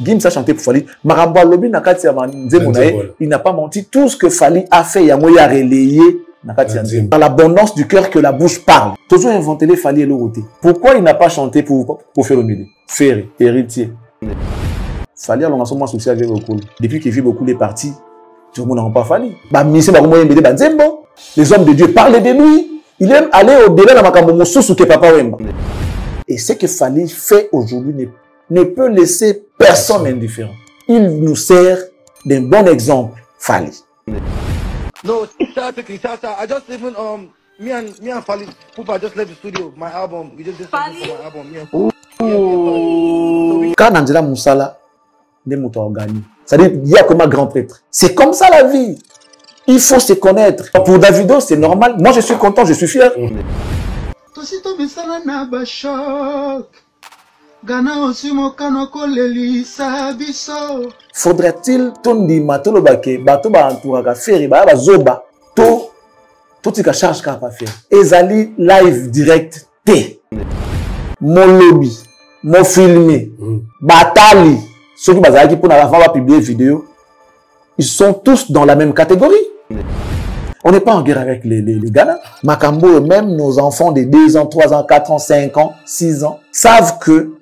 Gims a chanté pour Fally. Maramba Lobi Nakati Nzembonaye, il n'a pas menti. Tout ce que Fally a fait, il y a relayé Nakati Nzembonaye. Dans l'abondance du cœur que la bouche parle. Toujours inventé les Fally et le côté. Pourquoi il n'a pas chanté pour faire le milieu? Ferré, héritier. Fally a l'engagement social avec beaucoup. Depuis qu'il vit beaucoup les partis, tout le monde n'a pas Fally. Les hommes de Dieu parlaient de lui. Il aime aller au-delà de Makambo sous que Papa Wemba. Et ce que Fally fait aujourd'hui ne peut laisser personne indifférent. Il nous sert d'un bon exemple, Fally. No, I just even me and Fally, Pupa just left the studio. My album, we just did something for my album. Quand Angela Moussala n'est pas organisé, c'est-à-dire il y a comme un grand prêtre. C'est comme ça la vie. Il faut se connaître. Pour Davido, c'est normal. Moi, je suis content, je suis fier. Faudrait-il tondi matolo bake bato ba entouraka feri ba zoba to tika charge ka pa faire ezali live direct t mon lobby mon filmé batali ceux qui bazaki pour na va publier vidéo ils sont tous dans la même catégorie. On n'est pas en guerre avec les Ghana. Makambo, même nos enfants de 2 ans, 3 ans, 4 ans, 5 ans, 6 ans, savent que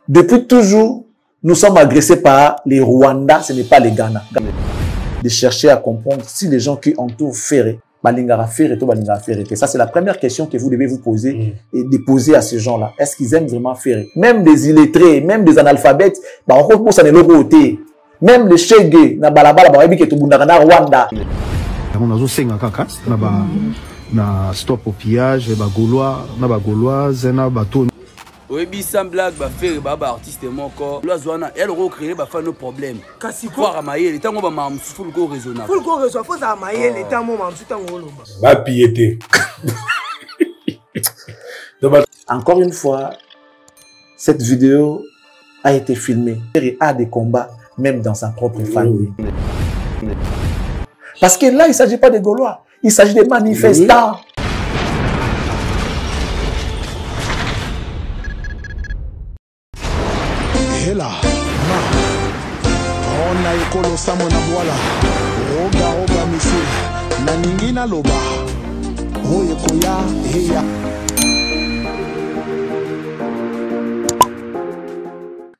depuis toujours, nous sommes agressés par les Rwandais, ce n'est pas les Ghana. De chercher à comprendre si les gens qui entourent Ferré, ça c'est la première question que vous devez vous poser et de poser à ces gens-là. Est-ce qu'ils aiment vraiment Ferré? Même des illettrés, même des analphabètes, même les Chegué, na balabala, Rwanda. On a aussi na stop au pillage, ba Gaulois, na ba Gauloise, na bateau. Oui, sans blague, ba faire ba artiste encore. Là, Zoana, elle recréer ba faire nos problèmes. Kasi quoi ramailler, les temps on va mam full go raisonnable. Full go raisonnable, faut ramailler les temps on mam tout temps on ba piété. Encore une fois, cette vidéo a été filmée. Il a des combats même dans sa propre famille. Parce que là, il ne s'agit pas des Gaulois, il s'agit des manifestants. Et là, on a écolo samona boala, roga monsieur, naningina loba, oyekoya heya.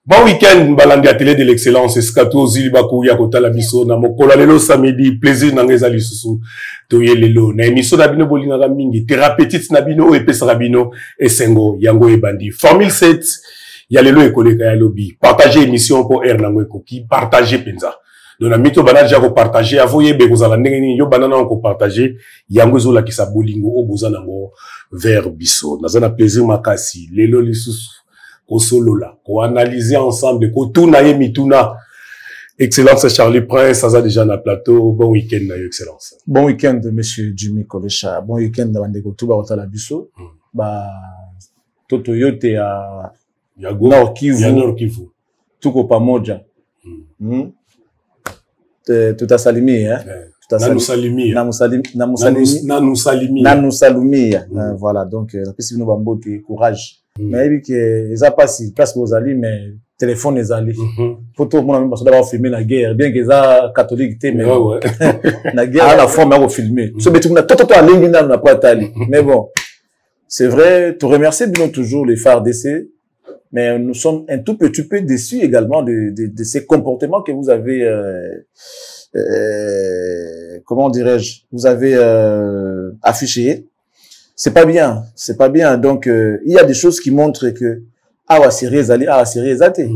Bon week-end, balandi à télé de l'excellence, Escato Zilibakou Yakota la biso, na mokola lelo samedi, plaisir nangeza lisusu, toye lelo, na émission nabino bolinga mingi, thérapeutique nabino, epes rabino, esengo, yango ebandi. Formule 7, ya lelo ekoleka ya lobby. Partagez émission pour R nango ekoki, partagez penza. Donc na mito banaja ko partager, avoye be kozala ndenge ni yo banana ko partager, yango ezola kisa bolingo o boza nango vers biso. Nazana plaisir makasi, lelo lisusu. Ko solola, ko analyser ensemble, ko tuna ye mituna. Excellence Charlie Prince, ça a déjà na plateau. Bon week-end na yo excellence. Bon week-end monsieur Jimmy Kolecha. Bon week-end na bandeko tuba otala biso. Ba toto yote ya Nord Kivu. Ya Nord Kivu. Tuko pamoja. Tutasalimia, hein. Nanusalimia. Voilà, donc la personne nous bambote courage. Mais il que ça passe place aux alliés mais téléphone les alliés. Pour tout le monde même parce d'avoir filmé la guerre bien que ça catholique mais la guerre à la forme à filmer. Ce mais tout à ligne n'a pas tali. Mais bon, c'est vrai, tu remercies bien toujours les phares d'essai. Mais nous sommes un tout petit peu déçus également de ces comportements que vous avez comment dirais-je, vous avez affiché. C'est pas bien, c'est pas bien. Donc il y a des choses qui montrent que sérieux ali sérieux até.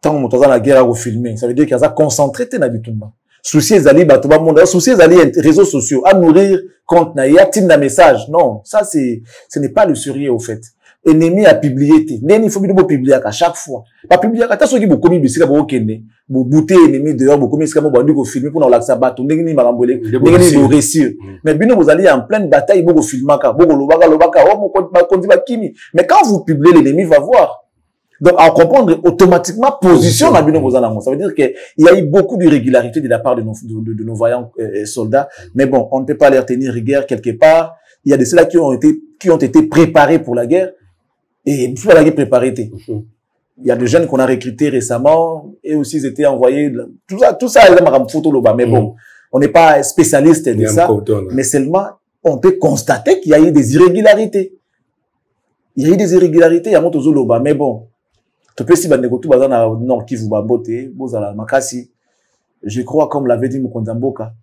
Tant on dans la guerre à filmer, ça veut dire qu'il y a concentré t'es n'habitement. Soucier ali bato ba monde, soucier ali réseaux sociaux à nourrir compte na y a-t-il un message. Non, ça ce n'est pas le sérieux au fait. Ennemi a publié té. Il faut bien publier à chaque fois. Pas publier à ta so qui beaucoup bisika bo kene. Bo bouter ennemi dehors beaucoup bisika mo bandi ko filmer pour la sabato ndengini marambole. Ndengini do réussir. Mais bino vous allez en pleine bataille beaucoup filmaka, beaucoup lobaka oh mo kondi ba kimi. Mais quand vous publiez l'ennemi va voir. Donc en comprendre automatiquement position na bino bozala ngo. Ça veut dire que il y a eu beaucoup d'irrégularités de la part de nos voyants soldats. Mais bon, on ne peut pas les retenir rigueur quelque part. Il y a des ceux-là qui ont été préparés pour la guerre. Et il faut la guerre préparée. il y a des jeunes qu'on a recrutés récemment et aussi ils étaient envoyés. Tout ça, mais bon, on n'est pas spécialiste de ça. Mais seulement, on peut constater qu'il y a eu des irrégularités. Il y a eu des irrégularités, il y a moto zoloba, mais bon. Tu peux si bandeko tout bazana nord qui vous babote, bozala makasi. Je crois, comme l'avait dit Mukonza Mboka,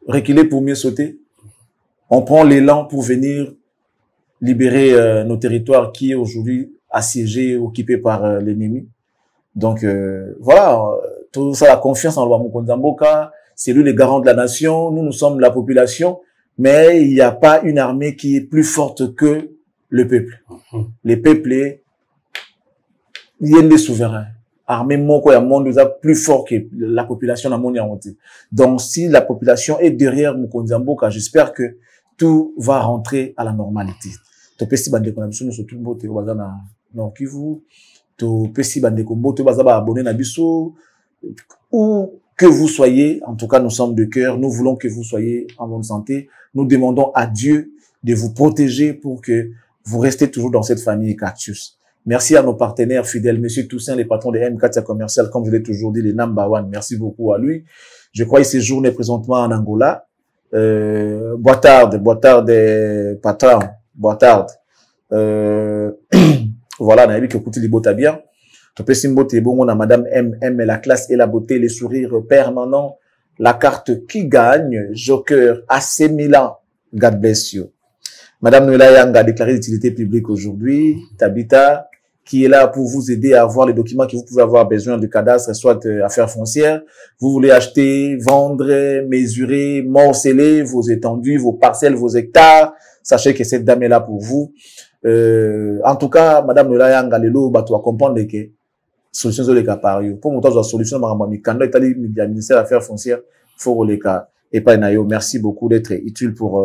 reculer pour mieux sauter. On prend l'élan pour venir libérer nos territoires qui est aujourd'hui assiégés, occupés par l'ennemi. Donc voilà, tout ça, la confiance en Mukonza Mboka, c'est lui le garant de la nation, nous sommes la population, mais il n'y a pas une armée qui est plus forte que le peuple. Les peuples, il y a des souverains. Armée moko ya monde plus fort que la population dans le monde. Donc si la population est derrière Mukonza Mboka, j'espère que tout va rentrer à la normalité. To pesi bande konamso sur tout le monde au bazana Nord Kivu, to pesi bande kombote bazaba abonné na biso, où que vous soyez, en tout cas nous sommes de cœur, nous voulons que vous soyez en bonne santé. Nous demandons à Dieu de vous protéger pour que vous restez toujours dans cette famille Cactus. Merci à nos partenaires fidèles, Monsieur Toussaint, les patrons de M4 Commercial, comme je l'ai toujours dit, les number one. Merci beaucoup à lui. Je crois qu'il séjourne présentement en Angola. Boitard, patron, Boitard. Voilà, on a vu que Kouti Libota bien. Topé Simbote, bon, on a Madame M, la classe et la beauté, les sourires permanents, la carte qui gagne, Joker, AC Milan, God bless you. Madame Noëlla Yang a déclaré d'utilité publique aujourd'hui. Tabitha, qui est là pour vous aider à avoir les documents que vous pouvez avoir besoin de cadastre, soit affaires foncières. Vous voulez acheter, vendre, mesurer, morceler vos étendues, vos parcelles, vos hectares. Sachez que cette dame est là pour vous. En tout cas, Madame Noëlla Yang a l'élo, bah, tu vas comprendre que solution sur les cas par eux. Pour monter la solution, quand il y a le ministère des Affaires foncières, il faut les cas. Et pas naïo. Merci beaucoup d'être utile pour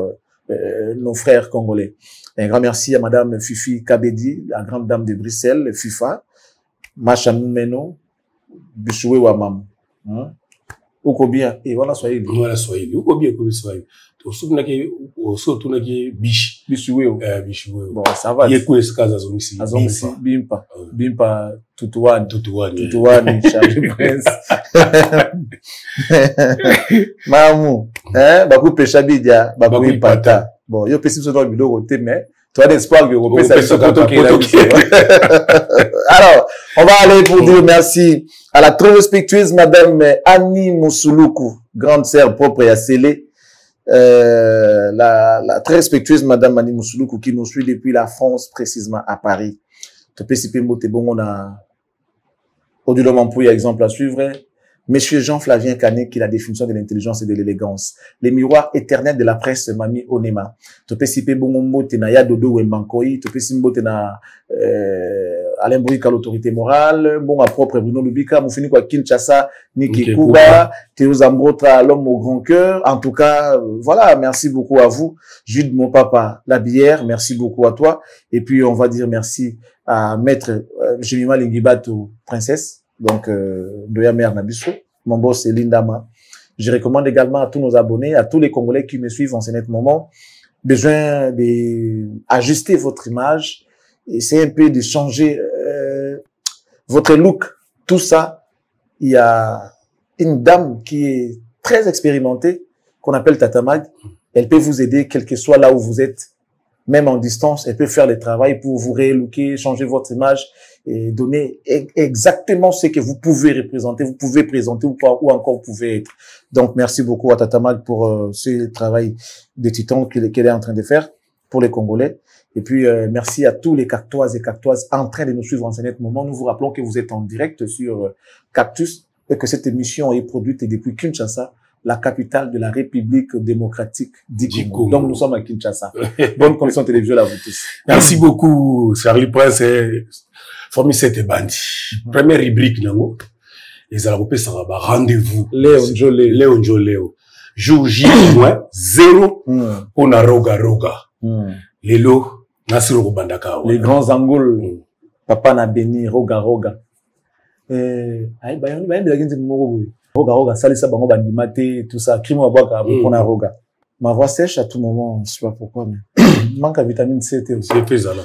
nos frères congolais. Un grand merci à Madame Fifi Kabedi, la grande dame de Bruxelles, FIFA, Machameno, Bishoué Wamam. Uko bien, et voilà, soyez libre. Voilà, soyez libre. Uko bien, soyez libre. Bishoué. Bishoué. Bon, ça va. Yekou eskaza azongisi. Azongisi, Bimpa. Bimpa, Tutuani. Tutuani. Tutuani, Charlie Prince. Mamou. Bakou Peshabidia, Bakou Ipata. Bon, yo pessim dans le vidéo côté, mais tu as l'espoir que vous pouvez ça. Alors, on va aller pour dire merci à la très respectueuse Madame Annie Moussouloukou, grande sœur propre et à Célé. La très respectueuse Madame Annie Moussouloukou qui nous suit depuis la France, précisément à Paris. Tu peux s'y pémoter, bon, on a au-delà de mon pouille, exemple à suivre. Monsieur Jean-Flavien Canet, qui est la définition de l'intelligence et de l'élégance. Les miroirs éternels de la presse, Mami Onema. Tope sipe bongo tena Dodo Wembankoi, tope simbo tena Alain Bourika, l'autorité morale, bon à propre Bruno Lubika, Moufini kwa Kinshasa, Niki Kuba, Théo Zambrotra, l'homme au grand cœur. En tout cas, voilà, merci beaucoup à vous. Jude, mon papa, la bière, merci beaucoup à toi. Et puis, on va dire merci à Maître Jemima Lingibato, princesse. Donc, Doya Mère Nabiso, mon boss c'est Lindama. Je recommande également à tous nos abonnés, à tous les Congolais qui me suivent en ce moment, besoin d'ajuster votre image, essayer un peu de changer votre look. Tout ça, il y a une dame qui est très expérimentée, qu'on appelle Tatamag. Elle peut vous aider, quel que soit là où vous êtes, même en distance, elle peut faire le travail pour vous relooker, changer votre image et donner exactement ce que vous pouvez représenter, vous pouvez présenter ou encore vous pouvez être. Donc, merci beaucoup à Tatamag pour ce travail de titan qu'elle est en train de faire pour les Congolais. Et puis, merci à tous les cactoises et cactoises en train de nous suivre en ce moment. Nous vous rappelons que vous êtes en direct sur Cactus et que cette émission est produite depuis Kinshasa, la capitale de la République démocratique du Congo. Donc, nous sommes à Kinshasa. Bonne connexion télévisuelle à vous tous. Merci beaucoup, Charlie Prince. Formule 7 Bandi. Première rubrique, nango. Les Arabes, ça va, rendez-vous. Léon Léo. Jour J, 0. On a roga. Lélo, Nassir Rubandaka. Les grands Angols. Papa n'a béni, roga. Aïe, Roga, salisa bango bandimate, tout ça, crime wabaka, on a roga. Ma voix sèche à tout moment, je sais pas pourquoi, mais manque à vitamine C aussi. C'est fait ça là.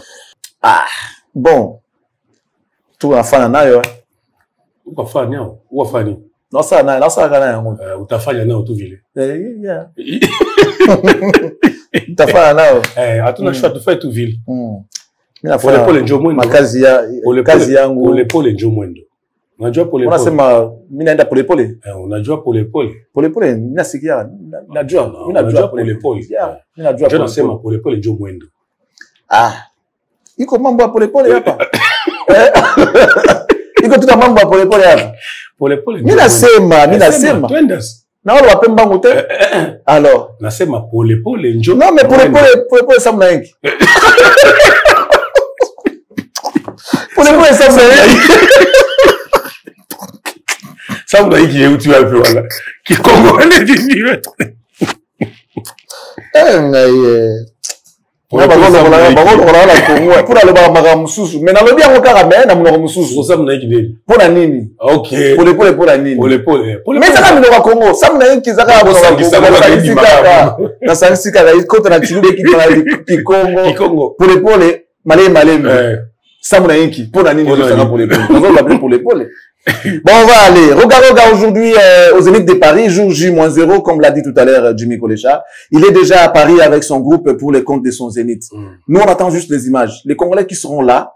Ah, bon. tout la fin na yo ou fa nya ou fa ni non ça kana yango utafanya nao tu vile yeah utafanya nao hatuna choix tu faire tu vile mina pole njo mwendo makazi yangu pole njo mwendo unajua pole unasema mimi naenda pole unajua pole mimi nasikia najua pole yeah mimi najua pole nasema pole njo mwendo iko mambo ya pole hapa iko tuta mambo ya pole hapa pole mimi nasema twendas na wale wapemba ngote alors nasema pole njo non mais pole ça mna inki pole ça mna inki ça mna inki yetu wapi wala kikongo ile diniwe pour aller voir ma mususu mais na lobi yango kaka mais na mnoko mususu ça mna inki nini pona nini okay pole pour la nini pole mais ça ka mnoko Congo ça mna inki zaka na sansika na iko na chilube ki na Congo pole malem ça mna inki pona nini ça pole Bon, on va aller. Roga aujourd'hui aux Zénith de Paris, jour J-0, comme l'a dit tout à l'heure Jimmy Kolecha. Il est déjà à Paris avec son groupe pour les comptes de son Zénith. Nous, on attend juste les images. Les Congolais qui seront là,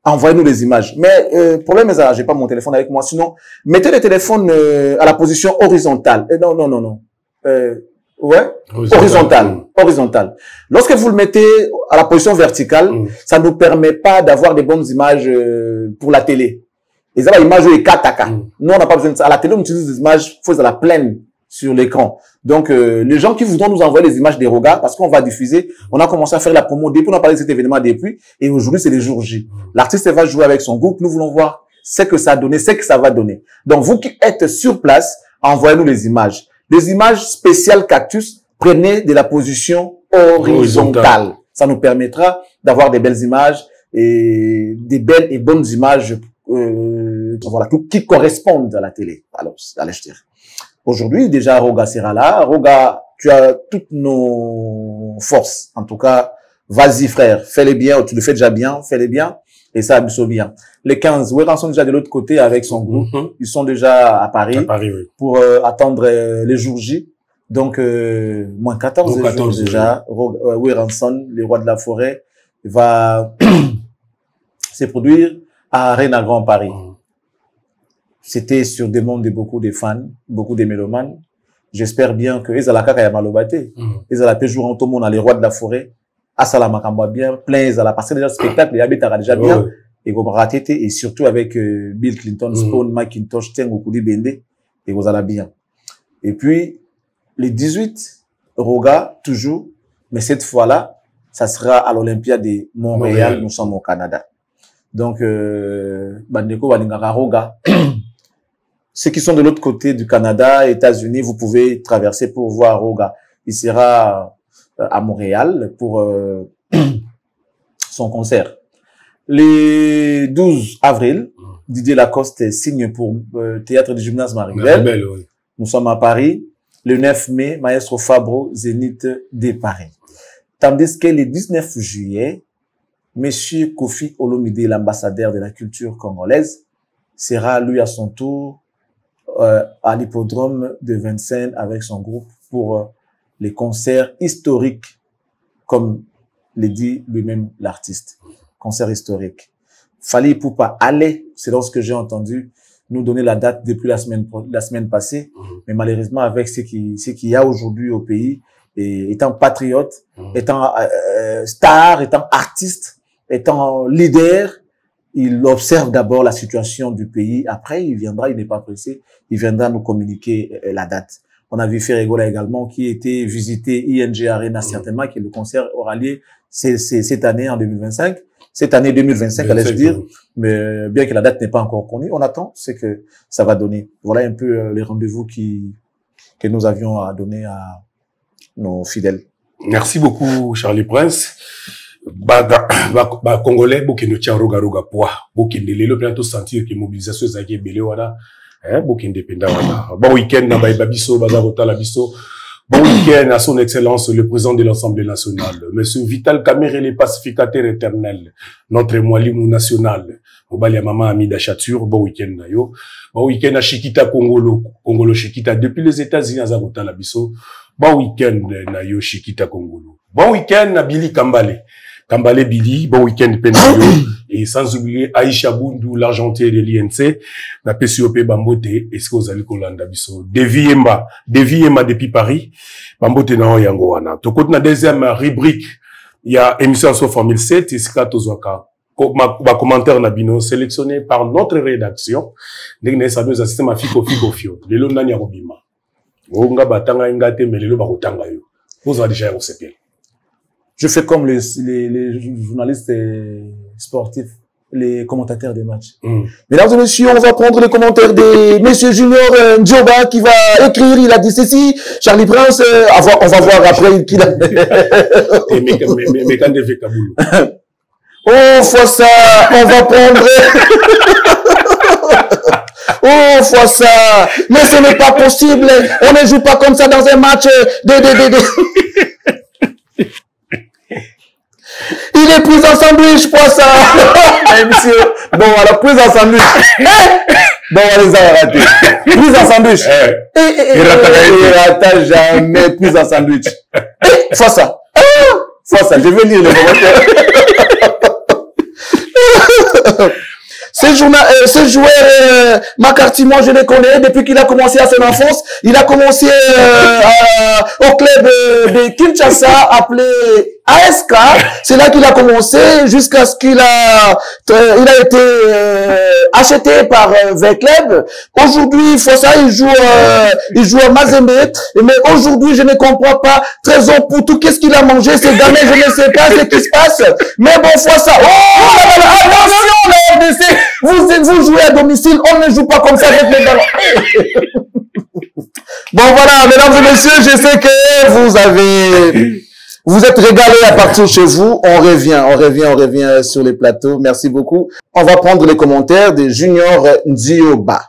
envoyez-nous les images. Mais problème est là, j'ai pas mon téléphone avec moi. Sinon, mettez le téléphone à la position horizontale. Non. Ouais, horizontale. Lorsque vous le mettez à la position verticale, ça ne nous permet pas d'avoir des bonnes images pour la télé. Et ça, l'image est 4K. Nous, on n'a pas besoin de ça. À la télé, on utilise des images, faut à la pleine sur l'écran. Donc, les gens qui voudront nous envoyer les images des Roga, parce qu'on va diffuser, on a commencé à faire la promo depuis, on a parlé de cet événement depuis, et aujourd'hui, c'est les jours J. L'artiste va jouer avec son groupe, nous voulons voir ce que ça a donné, ce que ça va donner. Donc, vous qui êtes sur place, envoyez-nous les images. Des images spéciales cactus, prenez de la position horizontale. Ça nous permettra d'avoir des belles images et des belles et bonnes images voilà, qui correspondent à la télé. Alors, allez, je dire. Aujourd'hui, déjà, Roga sera là. Roga, tu as toutes nos forces. En tout cas, vas-y, frère. Fais-les bien. Tu le fais déjà bien. Fais-les bien. Et ça absorbe bien. Les 15, Ouéran sont déjà de l'autre côté avec son groupe. Ils sont déjà à Paris. Oui. Pour attendre les jours J. Donc, moins 14 jours déjà. Ouéran Son, les rois de la forêt, va se produire à Arena Grand Paris. C'était sur demande de beaucoup de fans, beaucoup de mélomanes. J'espère bien que Ezalaka Kaya Malobate, Ezalaka jour en tout monde, les rois de la forêt, Asala Makamba bien, plein Ezala, parce que déjà le spectacle, Yabetara déjà bien, et Gomaratete, et surtout avec Bill Clinton, Spawn, Macintosh, Tengo Koudi Bende, et Gozala bien. Et puis, les 18, Roga, toujours, mais cette fois-là, ça sera à l'Olympia de Montréal, nous sommes au Canada. Donc, Bandeko Walingara Roga. Ceux qui sont de l'autre côté du Canada, États-Unis, vous pouvez traverser pour voir Roga. Il sera à Montréal pour son concert. Le 12 avril, Didier Lacoste signe pour Théâtre du Gymnase Maribel. Nous sommes à Paris. Le 9 mai, Maestro Fabro, Zénith de Paris. Tandis que le 19 juillet, Monsieur Kofi Olomide, l'ambassadeur de la culture congolaise, sera lui à son tour à l'hippodrome de Vincennes avec son groupe pour les concerts historiques, comme le dit lui-même l'artiste. Concert historique. Fally Ipupa allait, c'est lorsque j'ai entendu, nous donner la date depuis la semaine passée, mais malheureusement avec ce qu'il y a aujourd'hui au pays, et étant patriote, étant star, étant artiste, étant leader, il observe d'abord la situation du pays. Après, il viendra, il n'est pas pressé, il viendra nous communiquer la date. On a vu Ferregola également, qui était visité ING Arena, certainement, que le concert aura lieu cette année, en 2025. Cette année 2025, allais-je dire. Mais bien que la date n'est pas encore connue, on attend ce que ça va donner. Voilà un peu les rendez-vous que nous avions à donner à nos fidèles. Merci beaucoup, Charlie Prince. Congolais, bokendo tia roga poa, bokende lelo bientôt sentir que mobilisation zaki belé wana, bokende penda wana. Bon week-end na babiso, baza rota la biso, Bon week-end à son excellence, le président de l'Assemblée nationale, monsieur Vital Kamerhe, le pacificateur éternel, notre Mwalimu national, Obali Mama Amida Chatur, bon week-end na yo. Bon week-end à Chiquita Congolo Chiquita, depuis les États-Unis à Zagota Labiso, bon week-end na yo Chiquita Congolo. Bon week-end à Billy Kambale Billy, bon week-end Penayo, et sans oublier Aïcha Bundu, l'argentier de l'INC, la PCOP Bambote, est-ce que vous allez Kolanda Biso, Devi Emma depuis Paris, Bambote na yango wana. To côté na deuxième rubrique, il y a émission sur Formule 7, et c'est Katozwaka. Ma commentaire na bino sélectionné par notre rédaction. Ndenge ça nous assiste ma fiko fio. Lelo nani ya robima. Nga batanga ngate mais lelo ba kotanga yo. Vous avez déjà recépé. Je fais comme les journalistes sportifs, les commentateurs des matchs. Mesdames et messieurs, on va prendre les commentaires de Monsieur Junior Ndioba qui va écrire, il a dit ceci, Charlie Prince, on va voir après qu'il a... Mais quand il fait Kaboul. Oh, fois ça, on va prendre... Oh, fois ça, mais ce n'est pas possible, on ne joue pas comme ça dans un match Il est pris en sandwich, pour ça. Monsieur. Bon, alors, prise en sandwich. Bon, on les a ratés. Prise en sandwich. Il rata jamais prise en sandwich. Faut ça. Faut ça. Je vais lire les commentaires. Ce joueur, McCarthy, moi je le connais depuis qu'il a commencé à son enfance. Il a commencé au club de Kinshasa appelé ASK. C'est là qu'il a commencé jusqu'à ce qu'il a été acheté par V-Club. Aujourd'hui, Fossa, il joue à Mazembe. Mais aujourd'hui, je ne comprends pas. Trésor pour tout, qu'est-ce qu'il a mangé, ces gamins, je ne sais pas ce qui se passe. Mais bon, Fossa, attention, la RDC, vous jouez à domicile, on ne joue pas comme ça avec les ballons. Bon, voilà, mesdames et messieurs, je sais que vous êtes régalés à partir chez vous. On revient sur les plateaux. Merci beaucoup. On va prendre les commentaires de Junior Ndioba,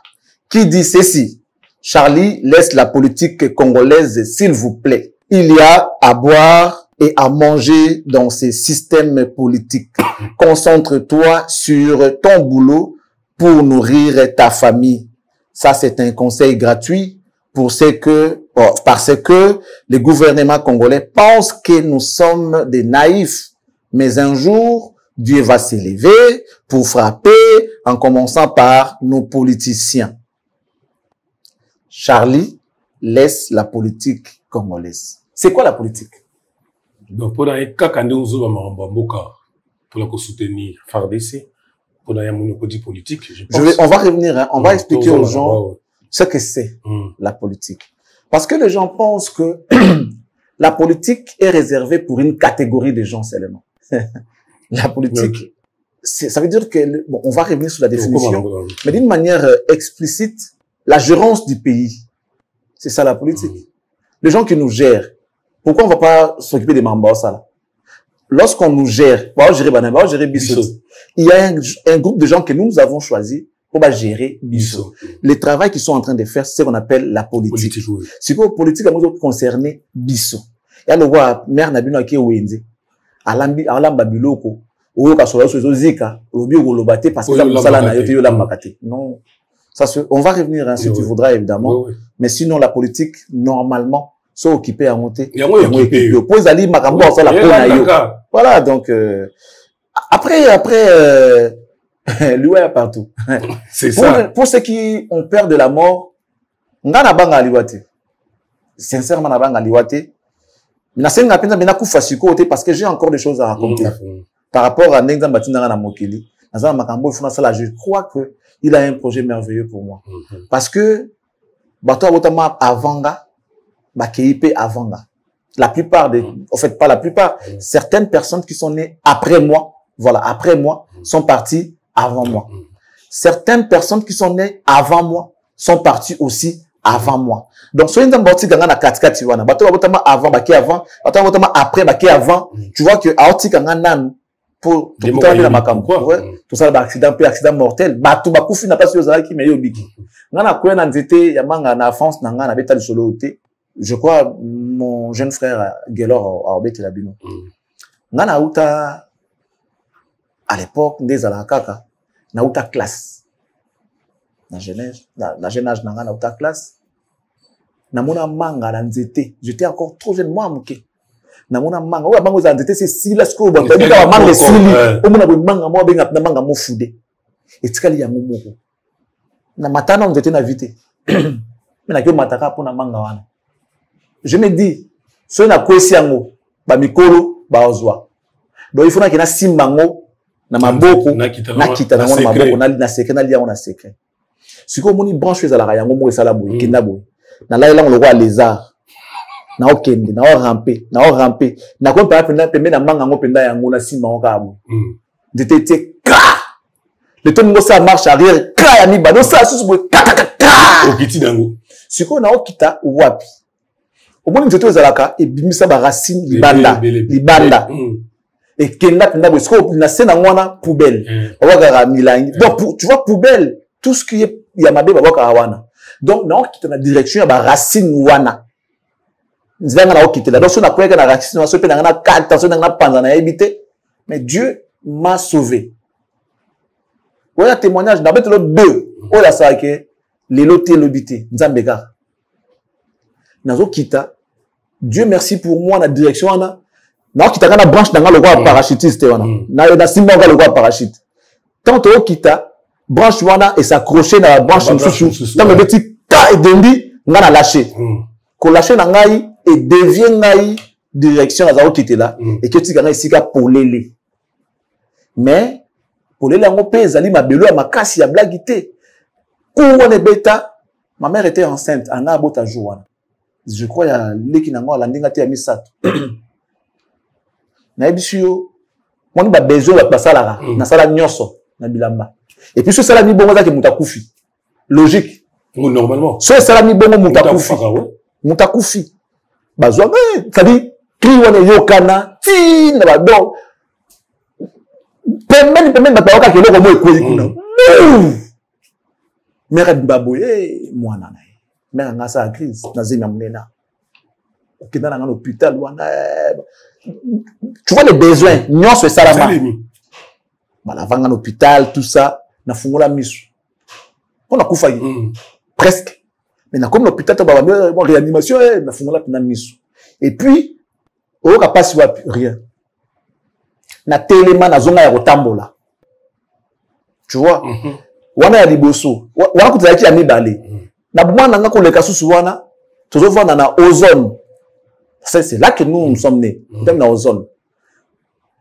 qui dit ceci. Charlie, laisse la politique congolaise, s'il vous plaît. Il y a à boire et à manger dans ces systèmes politiques. Concentre-toi sur ton boulot pour nourrir ta famille. Ça, c'est un conseil gratuit parce que le gouvernement congolais pense que nous sommes des naïfs. Mais un jour, Dieu va s'élever pour frapper en commençant par nos politiciens. Charlie, laisse la politique congolaise. C'est quoi la politique? Donc, pour les cas quand on pour la soutenir FARDC, pour la politique, on va revenir, hein, on va expliquer aux gens ce que c'est la politique. Parce que les gens pensent que la politique est réservée pour une catégorie de gens seulement. La politique, ça veut dire que, bon, on va revenir sur la définition, mais d'une manière explicite, la gérance du pays, c'est ça la politique. Les gens qui nous gèrent, pourquoi on va pas s'occuper des membres ça là? Lorsqu'on nous gère, il y a un groupe de gens que nous avons choisi pour gérer Bisso. Les travaux qu'ils sont en train de faire, c'est ce qu'on appelle la politique. Si vous politique, nous concerner Bisso. Il y a le roi, mère Nabino qui est Wendy. Alamba Biloko. Ou Kasola Zika. Obi Olobate parce que ça là n'a été la makate. Non. Ça on va revenir, hein, si tu voudras, évidemment. Mais sinon, la politique, normalement, sont occupés à monter. Voilà, donc, après, lui, partout. C'est ça. Pour ceux qui ont peur de la mort, ngana banga liwate. Sincèrement, na banga liwate. Nasenga penza bena kufa sikote parce que j'ai encore des choses à raconter. Par rapport à Nengza Batinanga na Mokili. Nazana makambo ifuna sala, je crois que il a un projet merveilleux pour moi. Parce que, bato abotama avanga, KIP avanga. La plupart en fait, pas la plupart, certaines personnes qui sont nées après moi, voilà, après moi, sont parties avant moi. Certaines personnes qui sont nées avant moi sont parties aussi avant moi. Donc, soit une boutique dans la 4 tu vois, bato abotama avant, avant, bato abotama après, avant, tu vois que aoti kanga nan pour tout la makambo, tout ça accident mortel, bato bakufi na pas sur qui mais yo biki. Ngana kwena nzete ya manga na France na ngana beta solo te. je crois, mon jeune frère Gelor a obété la bino. Ngana outa, à l'époque, des alakaka, na outa classe. Na jeune âge, na outa classe. Na mona manga na nzete. J'étais encore trop jeune, moi, mouké. Na mona manga. Oya manga nzete, c'est si la sko, ba ka manga sili. O mona manga mo benga na manga mo fude. Et tikali ya momoko. Na matana nzete na vite. Mais na ke mataka pona manga wana. Je me dis, so na kwesi yango, ba mikolo ba ozwa. Donc il faut na simba ngo na maboko na kita na maboko na secret na lia on a secret. Si ko moni branche za la yango mo esala boy kenda boy. Na la elango lokwa lézard. Na okende, na o ramper. Na ko pa pembe na manga ngo penda yango na simba ngo ka boy. Ndete ka. Le temps ngo ça marche arrière ka ya mi ba no ça susu boy ka. Okiti dango. Si ko na okita wapi. Au moins nzoto ezalaka et bimisa ba racine libanda. Et kenda penda boy ko na sena ngwana poubelle. Bawaka milangi. Donc tu vois poubelle, tout ce qui est ya mabe bawaka wana. Donc na okita na direction ya ba racine wana. Nzanga na okita là. Donc so na kweka na racine wana so pe na na kata so na panza na ebité. Mais Dieu m'a sauvé. Voilà témoignage na beto 2. O la sa ke leloté lobité. Nzambeka. Nazo kita. Dieu merci pour moi la direction wana. Na kita kana branche dans le roi parachutiste wana. Na simba le roi parachute. Tant o kita branche wana et s'accrocher dans la branche sous. Tant le petit ta et dendi ngana lâcher. Ko lâcher na ngai et devient ngai direction za o kité là et que tu kana isika polele. Mais polele ngo pesa li mabelo ya makasi ya blagité. Ko wana beta ma mère était enceinte en abota jour. Je crois ya leki na ngo la ndinga te ya misato. Na ebisio moni ba besoin ba sala na sala nyoso na bilamba. Et puis ce sala ni bongo za ke mutakufi. Logique. Normalement. Ce sala ni bongo mutakufi. Mutakufi. Bazwa ça dit cri wana yokana ti na ba do. Pemeni ba ka ke loko mo ekoli kuna. Mère baboye mwana na. Mère ngasa a crise na zina mnena. Okenda na l'hôpital wana. Tu vois les besoins, nyon se salama. Voilà, vanga l'hôpital, tout ça, na fungola misu. On a kufa presque. Mais na comme l'hôpital ba bon réanimation na fungola na misu. Et puis au ka passe rien. Na telema na zonga ya kotambola. Tu vois? Wana ya liboso. Wana kutaki ya mibale. Na bwana nga ko le kasusu wana, tozo vana na ozone. C'est là que nous sommes nés. Dans la ozone.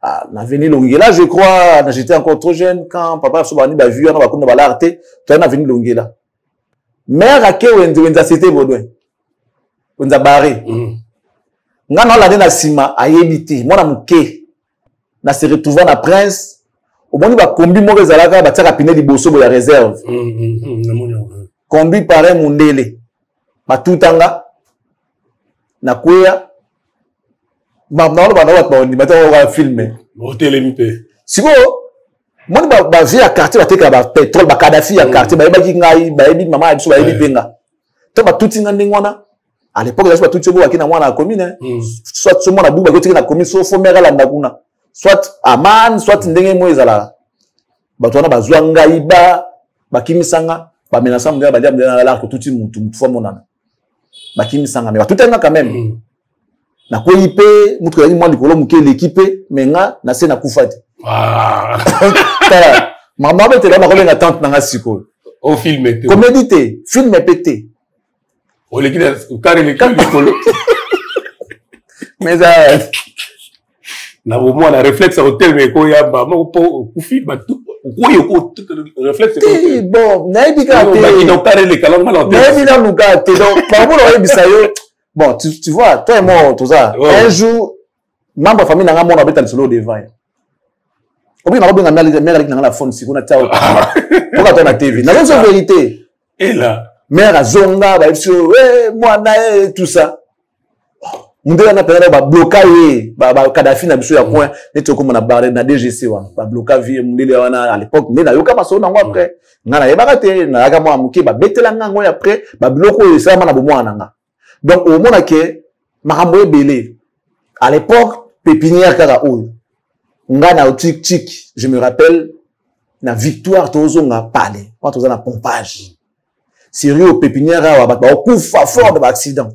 Ah, na venu Longela, je crois, j'étais encore trop jeune quand papa Sobani ba vu on va comme ba l'arté, tu na venu Longela. Mère ake wenza c'était bodwe. Wenza barré. Nga na la na sima ayebité, moi na muke. Na se retrouver na prince. Au moni ba kombi mo rezalaka ba tsaka piné liboso bo ya réserve. Kombi pare mundele. Ba tutanga na kuya ba ni mata filmer hôtel MP siko mon ba vie à quartier ba teka ba pétrole ba Kadhafi à quartier ba yebaki ngai ba yebi mama abiso ba yebi penga to ba tutinga ndengwana à l'époque là ba tuti bo akina mwana commune soit so mwana buba ko tika na commune so fo mera la ndakuna soit aman soit ndenge mo ezala ba tona ba zwa ngai ba kimisanga ba menasa mnga ba dia mnga la ko tuti mutu fo monana ba kimisanga mais ba tutenga quand même. Na ko ipe mutu ya mwa likolo muke l'équipe mais nga na se na kufati maman bete la makole na tante na siko au film était comédie film pété o l'équipe carré likolo mais ça na au moins la réflexe hôtel mais ko ya ba mo po kufi ba tout ko réflexe bon na ebika te ba qui donc carré les calons mal en tête na ebika nuka te donc par rapport au bisayo. Bon, tu vois, toi et moi, tout ça. Un jour, membre de famille n'a pas mon le solo devant. Au bout d'un moment, mère a la phone, si on a tao. Pourquoi tu as la TV? N'a pas de vérité. Et là, mère a zonga, moi, tout ça. Mon dieu, on a bloqué, Kadhafi n'a pas point, net comme on a barré na DGC, bloqué, mon dieu, à l'époque, mais n'a eu qu'à passer après. N'a pas raté, n'a pas moi, mouké, bête la après, bloqué, ça m'a bon moi, Donc, au moment que, Maramboé Belé, à l'époque, pépinière Karaoul, nga na tic, je me rappelle, na victoire, tozo nga palais, quand tozo na pompage. Sérieux, pépinière, au coup fort de l'accident.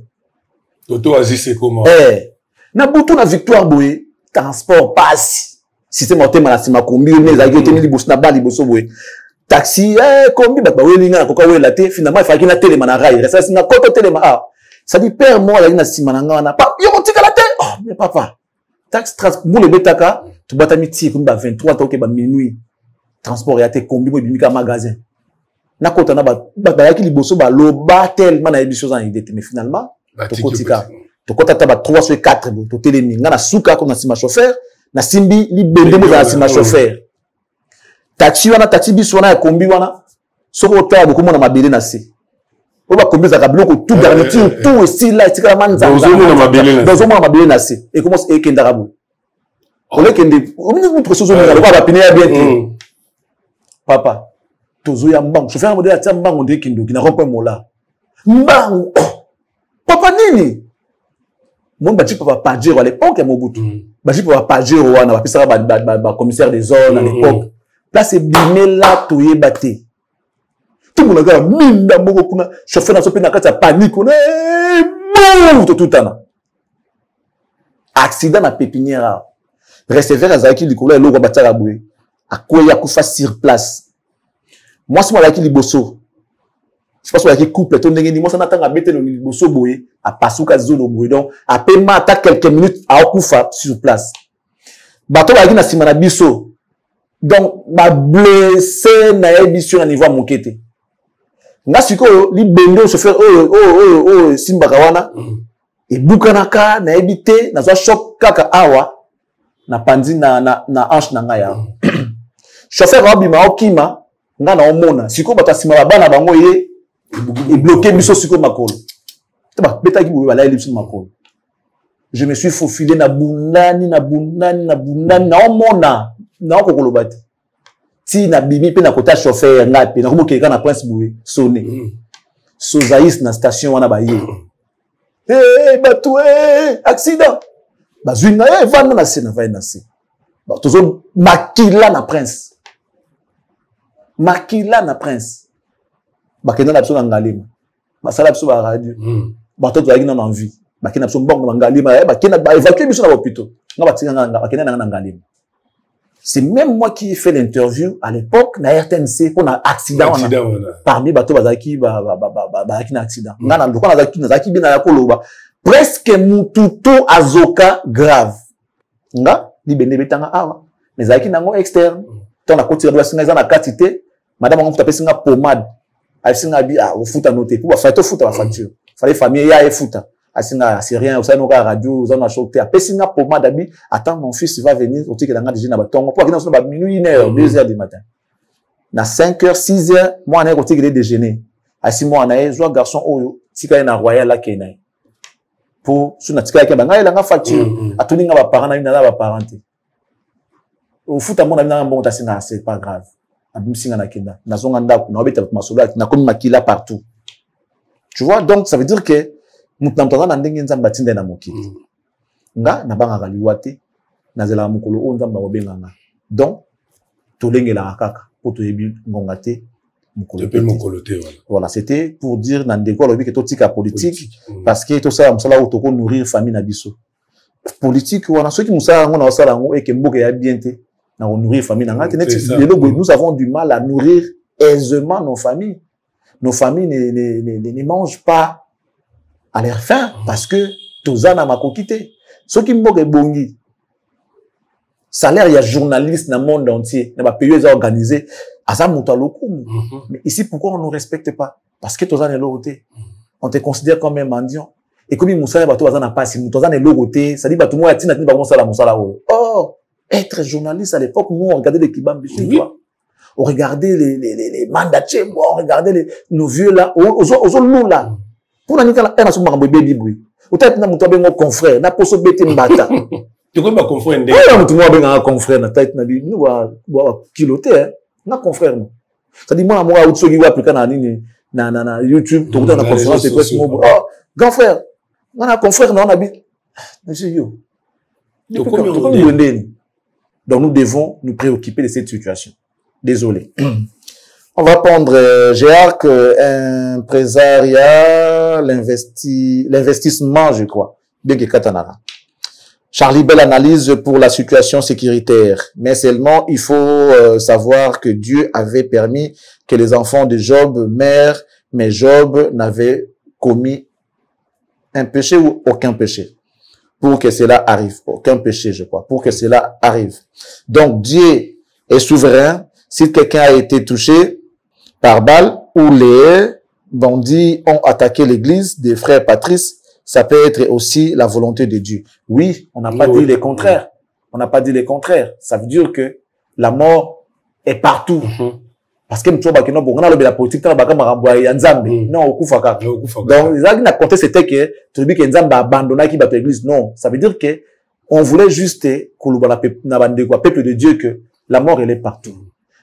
Toto Aziz, c'est comment? Na boutou na victoire, boé, transport, passe. Système automate, c'est ma combi, les agriculteurs, les bosses, na bali, bosso, boé. Taxi, combi, bah, oui, l'inga, coca, oui, la té, finalement, il fallait qu'il y ait un téléman à rail. Ça, c'est un côté téléman. Ah, ça dit, père, moi, la ligne, si mananga, n'a pas, yon, tika la té. Oh, mais papa. Taxe, transport, le betaka, tu bats ta miti, comme 23 ans, bah, minuit. Transport, et à tes combi, moi, bimika magasin. Na kota na ba, yaki li bosso, ba, lo, ba, tellement, na, choses en idée, mais finalement, to kotika. To kota ta ba 3 sur 4, to télémi. Nga na souka, comme na sima chauffeur, na simbi, li bende, mo, na sima chauffeur. Taxi wana taxi biso wana ya kombi wana soko otala bokomo na mabele na se oba kombi za kabilo ko tout garantir tout aussi là etika manza dans na mabele na se et comment e kenda rabo ole kende omni vous précision na ko ba piner bien papa tozo ya mbango chauffeur modèle atia mbango de kindo kina rompo mola mbango papa nini mon bati papa pajero à l'époque ya Mobutu bati papa pajero wana ba pisa ba commissaire des zones à l'époque. Là, c'est bimela toye baté. Tout le monde a minda moko kuna chauffeur na sope na kati ya panique on est tout temps. Accident na pépinière. Receveur azaki likolo eloko batala boye. Akoya kufa sur place. Moi c'est moi la ki liboso. Je pense que couple to ndenge ni moi ça natanga bete no liboso boye a pasuka zolo boye donc a paiement attaque quelques minutes a kufa sur place. Bato ba ki na sima na biso. Donc, ma blessé na édition à niveau mokété. Nga siko li bendo chauffeur simba kawana et bukanaka na ebité na zo choc kaka awa na pandi na hanche na ngaya. Chauffeur abima okima nga na omona siko bata sima bana bango ye et bloqué biso siko makolo. Taba beta ki boye bala elipsi makolo. Je me suis faufilé na bunani na omona na kokolobati ti na bimi pe na kota chauffeur ngapi na komoke kana prince boué sonné sozaïs na station wana ba ye batu accident bazwina vanda na se na va na se ba tozo makila na prince ba kenda na biso na ngalima ba sala biso ba radio ba to toyaki na envie ba kenda biso mbongo na ngalima ba kenda ba évacuer biso na hôpital nga ba tinga nga ba kenda na ngalima. C'est même moi qui ai fait l'interview à l'époque na RTNC pour un accident parmi bateau bazaki bazaki na accident ngana ndoko nazaki bina ya koloba presque mututo azoka grave nga libende betanga awa mais zaki nango externe ton na kotira doit singa na quantité madame on taper singa pomade a singa bi a futa noté pour faire to futa la facture fallait famille ya e futa asinga c'est rien ça no ka radio ça na choqué a pesinga pomade abi attends mon fils va venir au ticket nga déjà na batongo pour que na minuit 1h 2h du matin na 5h 6h moi na ko ticket déjeuner asi moi na e joie garçon oyo tika na royal la kena pour sur na tika ka nga nga facture atuni nga ba parents na ba parenté au foot à mon ami na bon tasinga c'est pas grave abimsinga na kenda na zonga ndako na obeta masolo na komi makila partout tu vois donc ça veut dire que mutamtoza na ndenge nzamba tinda na mokili nga na banga kaliwate na zela mukolo o nzamba obenga nga donc tolengela kaka po to yebi ngonga te mukolo te voilà c'était pour dire na ndeko lobi que totika politique parce que to ça msala o to ko nourrir famille na biso politique wana ceux qui musala ngo na sala ngo et que mboka ya bien te na nourrir famille na ngate nous avons du mal à nourrir aisément nos familles ne mangent pas à leur faim parce que tozana makokité ceux qui mboka bongi salaire il y a journaliste dans le monde entier na ba pays organisé asa muta lokumu mais ici pourquoi on ne respecte pas parce que tozana loroté on te considère comme un mendiant et comme musala bato bazana pas si tozana loroté ça dit bato mo yatina tini ba musala oh être journaliste à l'époque nous on regardait les kibambi quoi on regardait les mandatiers on regardait nos vieux là aux là pour na nika la na makambo baby boy utati na muto bengo confrère na poso bete mbata tu ko ba confrère ndé na muto mo benga confrère na tête na bi wa kiloté na confrère no ça dit moi utsogi wa afrika na nini na YouTube to na conférence de presse mo grand frère On a confrère, on a dit, monsieur Yo. Donc nous devons nous préoccuper de cette situation. Désolé. On va prendre Géarc, impresariat, l'investissement, je crois. Bien que Katanara. Charlie, belle analyse pour la situation sécuritaire. Mais seulement, il faut savoir que Dieu avait permis que les enfants de Job meurent, mais Job n'avait commis un péché ou aucun péché. Pour que cela arrive. Aucun péché, je crois. Pour que cela arrive. Donc, Dieu est souverain. Si quelqu'un a été touché par balle ou les bandits ont attaqué l'église des frères Patrice, ça peut être aussi la volonté de Dieu. Oui, on n'a pas dit le contraire. On n'a pas dit le contraire. Ça veut dire que la mort est partout. Parce que on a la politique, non, au Koufaka. Donc, la contexte c'était que tu dis que Nzambe a abandonné qui bat l'église. Non, ça veut dire que on voulait juste peuple de Dieu que la mort elle est partout.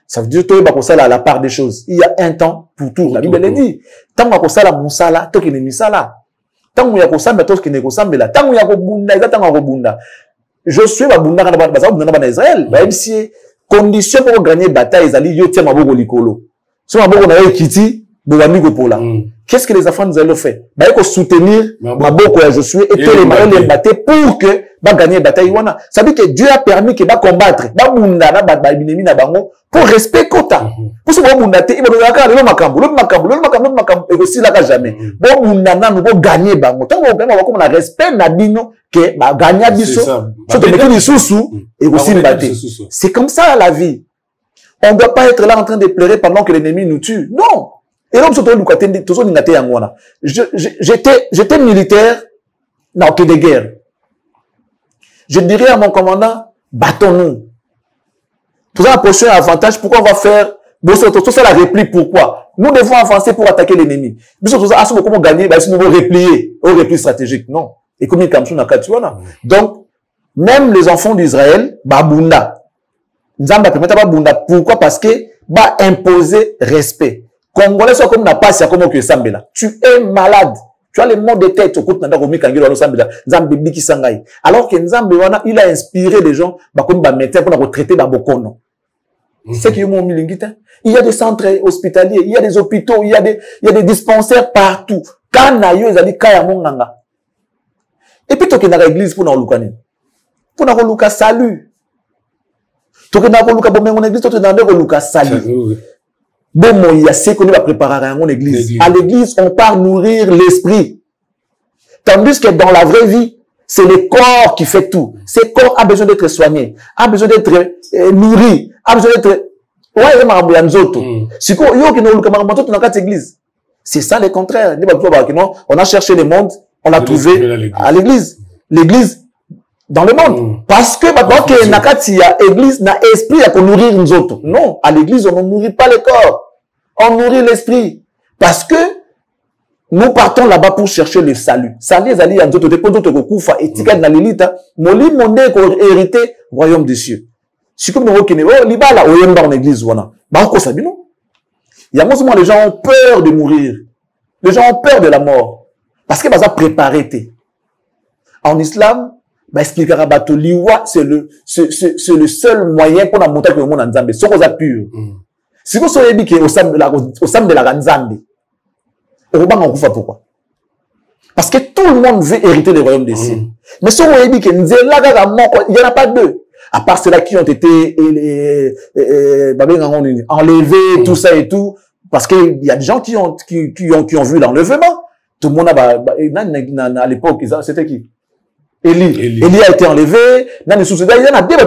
Ça veut dire que la part des choses. Il y a un temps pour tout. La Bible dit. Tant qu'on a la monsala, tant qu'il est mis ça là. Tant qu'on a la samba, tant qu'il n'est pas là. Tant qu'on a bunda, tant qu'on a bunda. Je suis à bunda dans Israël. Même si condition pour gagner bataille, ils allaient yo tiens ma bogo likolo. Si ma bogo na yo kiti, bouami go pola. Qu'est-ce que les enfants nous ont fait? Bah il faut soutenir ma bogo je suis et les marins les battre pour que va gagner bataille wana. Ça veut dire que Dieu a permis que va combattre, va bunda na ba binemi na bango pour respect quota. Pour ce bon bunda te, il va ka le makambo et aussi là jamais. Bon bunda na nous va gagner bango. Tant qu'on va comme la respect na bino que ba gagner biso. Surtout mettre les sous et aussi battre. C'est comme ça la vie. On ne doit pas être là en train de pleurer pendant que l'ennemi nous tue. Non. Et donc j'étais militaire dans que des guerres. Je dirais à mon commandant, battons-nous. Pour ça, la prochaine avantage, pourquoi on va faire, tout ça la réplique, pourquoi? Nous devons avancer pour attaquer l'ennemi. Comment gagner, nous devons replier, au repli stratégique. Non. Et comme il y a donc, même les enfants d'Israël, babunda. Pourquoi? Parce que, imposer respect. Congolais sont comme n'a pas, c'est comme que Sambela. Tu es malade. Tu as les mots de tête au côté de Nanda Romi Kangelo Sambela. Nzambe qui sangai. Alors que Nzambe il a inspiré les gens, comme médecin pour retraiter Babokono. C'est qui mon milingita. Il y a des centres hospitaliers, il y a des hôpitaux, il y a des dispensaires partout. Quand nayo ils allaient kaya monganga. Et puis tu es dans l'église pour nous lukani. Pour nous luka salut. Tu es dans luka bon église, tu es dans luka salut. Bon, il y a ce qu'on va préparer à mon église. À l'église, on part nourrir l'esprit. Tandis que dans la vraie vie, c'est le corps qui fait tout. Ce corps a besoin d'être soigné, a besoin d'être nourri, a besoin d'être... C'est ça le contraire. On a cherché le monde, on l'a trouvé à l'église. L'église dans le monde. Parce que maintenant que nakati ya église na esprit à nourrir nous autres. Non, à l'église on ne nourrit pas le corps. On nourrit l'esprit. Parce que nous partons là-bas pour chercher le salut. Salut les alliés d'autres dépôts d'autres kufa etika na lilita moli monde ko hériter royaume des cieux. Si comme nous kene oh libala oyemba en église wana. Ba ko sabino. Il y a moi les gens ont peur de mourir. Les gens ont peur de la mort parce que baza préparé té. En islam expliquera bato liwa c'est le seul moyen pour la monter que le monde en Zambie c'est cosa pur. Si vous soyez dit au sein de la Nzambe pourquoi? Parce que tout le monde veut hériter le royaume des cieux. Mais si vous avez dit que il n'y en a pas deux. À part ceux-là qui ont été enlevés, tout ça et tout. Parce qu'il y a des gens qui ont vu l'enlèvement. Tout le monde à l'époque, c'était qui? Élie a été enlevé. Il y en a des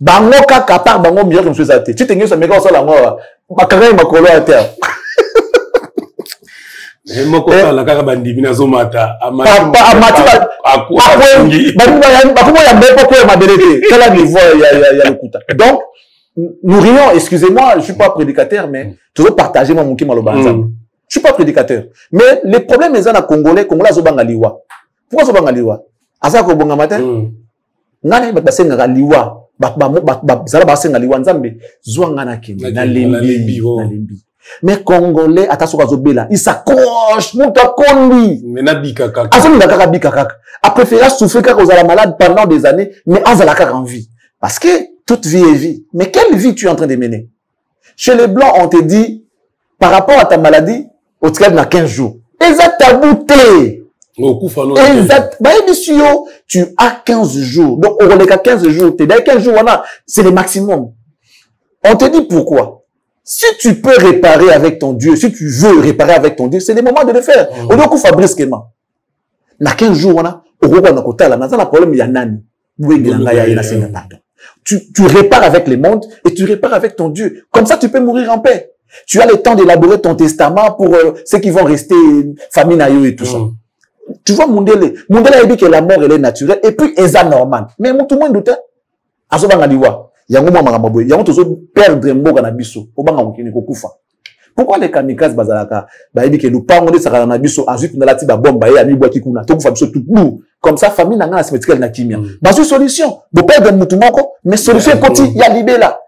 bango kaka par bango mieux comme ça tu t'es ça mais quand ça la moi bakanga makolo à terre et moko la kaka bandi bina zomata amati bakuma ya bepo ko ma belete quel niveau ya lukuta. Donc nous rions, excusez-moi, je suis pas prédicateur mais toujours partager mon muki malobanza. Je suis pas prédicateur mais les problèmes les en congolais zo bangaliwa. Pourquoi zo bangaliwa? Asa ko bonga matin ngani basenga liwa zala basenga liwa nzambe zwanga na kende na lembi Mais Congolais, attention à Zobela, il s'accroche, mon takondi. Mais n'a bika kaka. Azo n'a kaka bika kaka. A préféré souffrir quand vous êtes malade pendant des années, mais azala kaka en vie. Parce que toute vie est vie. Mais quelle vie tu es en train de mener? Chez les Blancs, on te dit, par rapport à ta maladie, au total, a 15 jours. Exact, ta bouteille. Exact. Bah, monsieur, tu as 15 jours. Donc, on est qu'à 15 jours. T'es dans 15 jours, voilà. C'est le maximum. On te dit pourquoi? Si tu peux réparer avec ton Dieu, si tu veux réparer avec ton Dieu, c'est le moment de le faire. On doit faire brusquement. Na 15 jours, on a, problème, il y a nani. Tu répares avec les mondes et tu répares avec ton Dieu. Comme ça, tu peux mourir en paix. Tu as le temps d'élaborer ton testament pour ceux qui vont rester famille naïo et tout ça. Tu vois, Mundele a dit que la mort, elle est naturelle et puis, elle est normale. Mais tout le monde doute. Pourquoi les kamikazes bazalaka ba dit que nous pas on est ça na biso ensuite na lati ba bomba et ami boaki kuna to kufa biso tout bout comme ça famille na ngana cimetière na kimia ba solution bo perdre mutu moko mais solution koti ya libela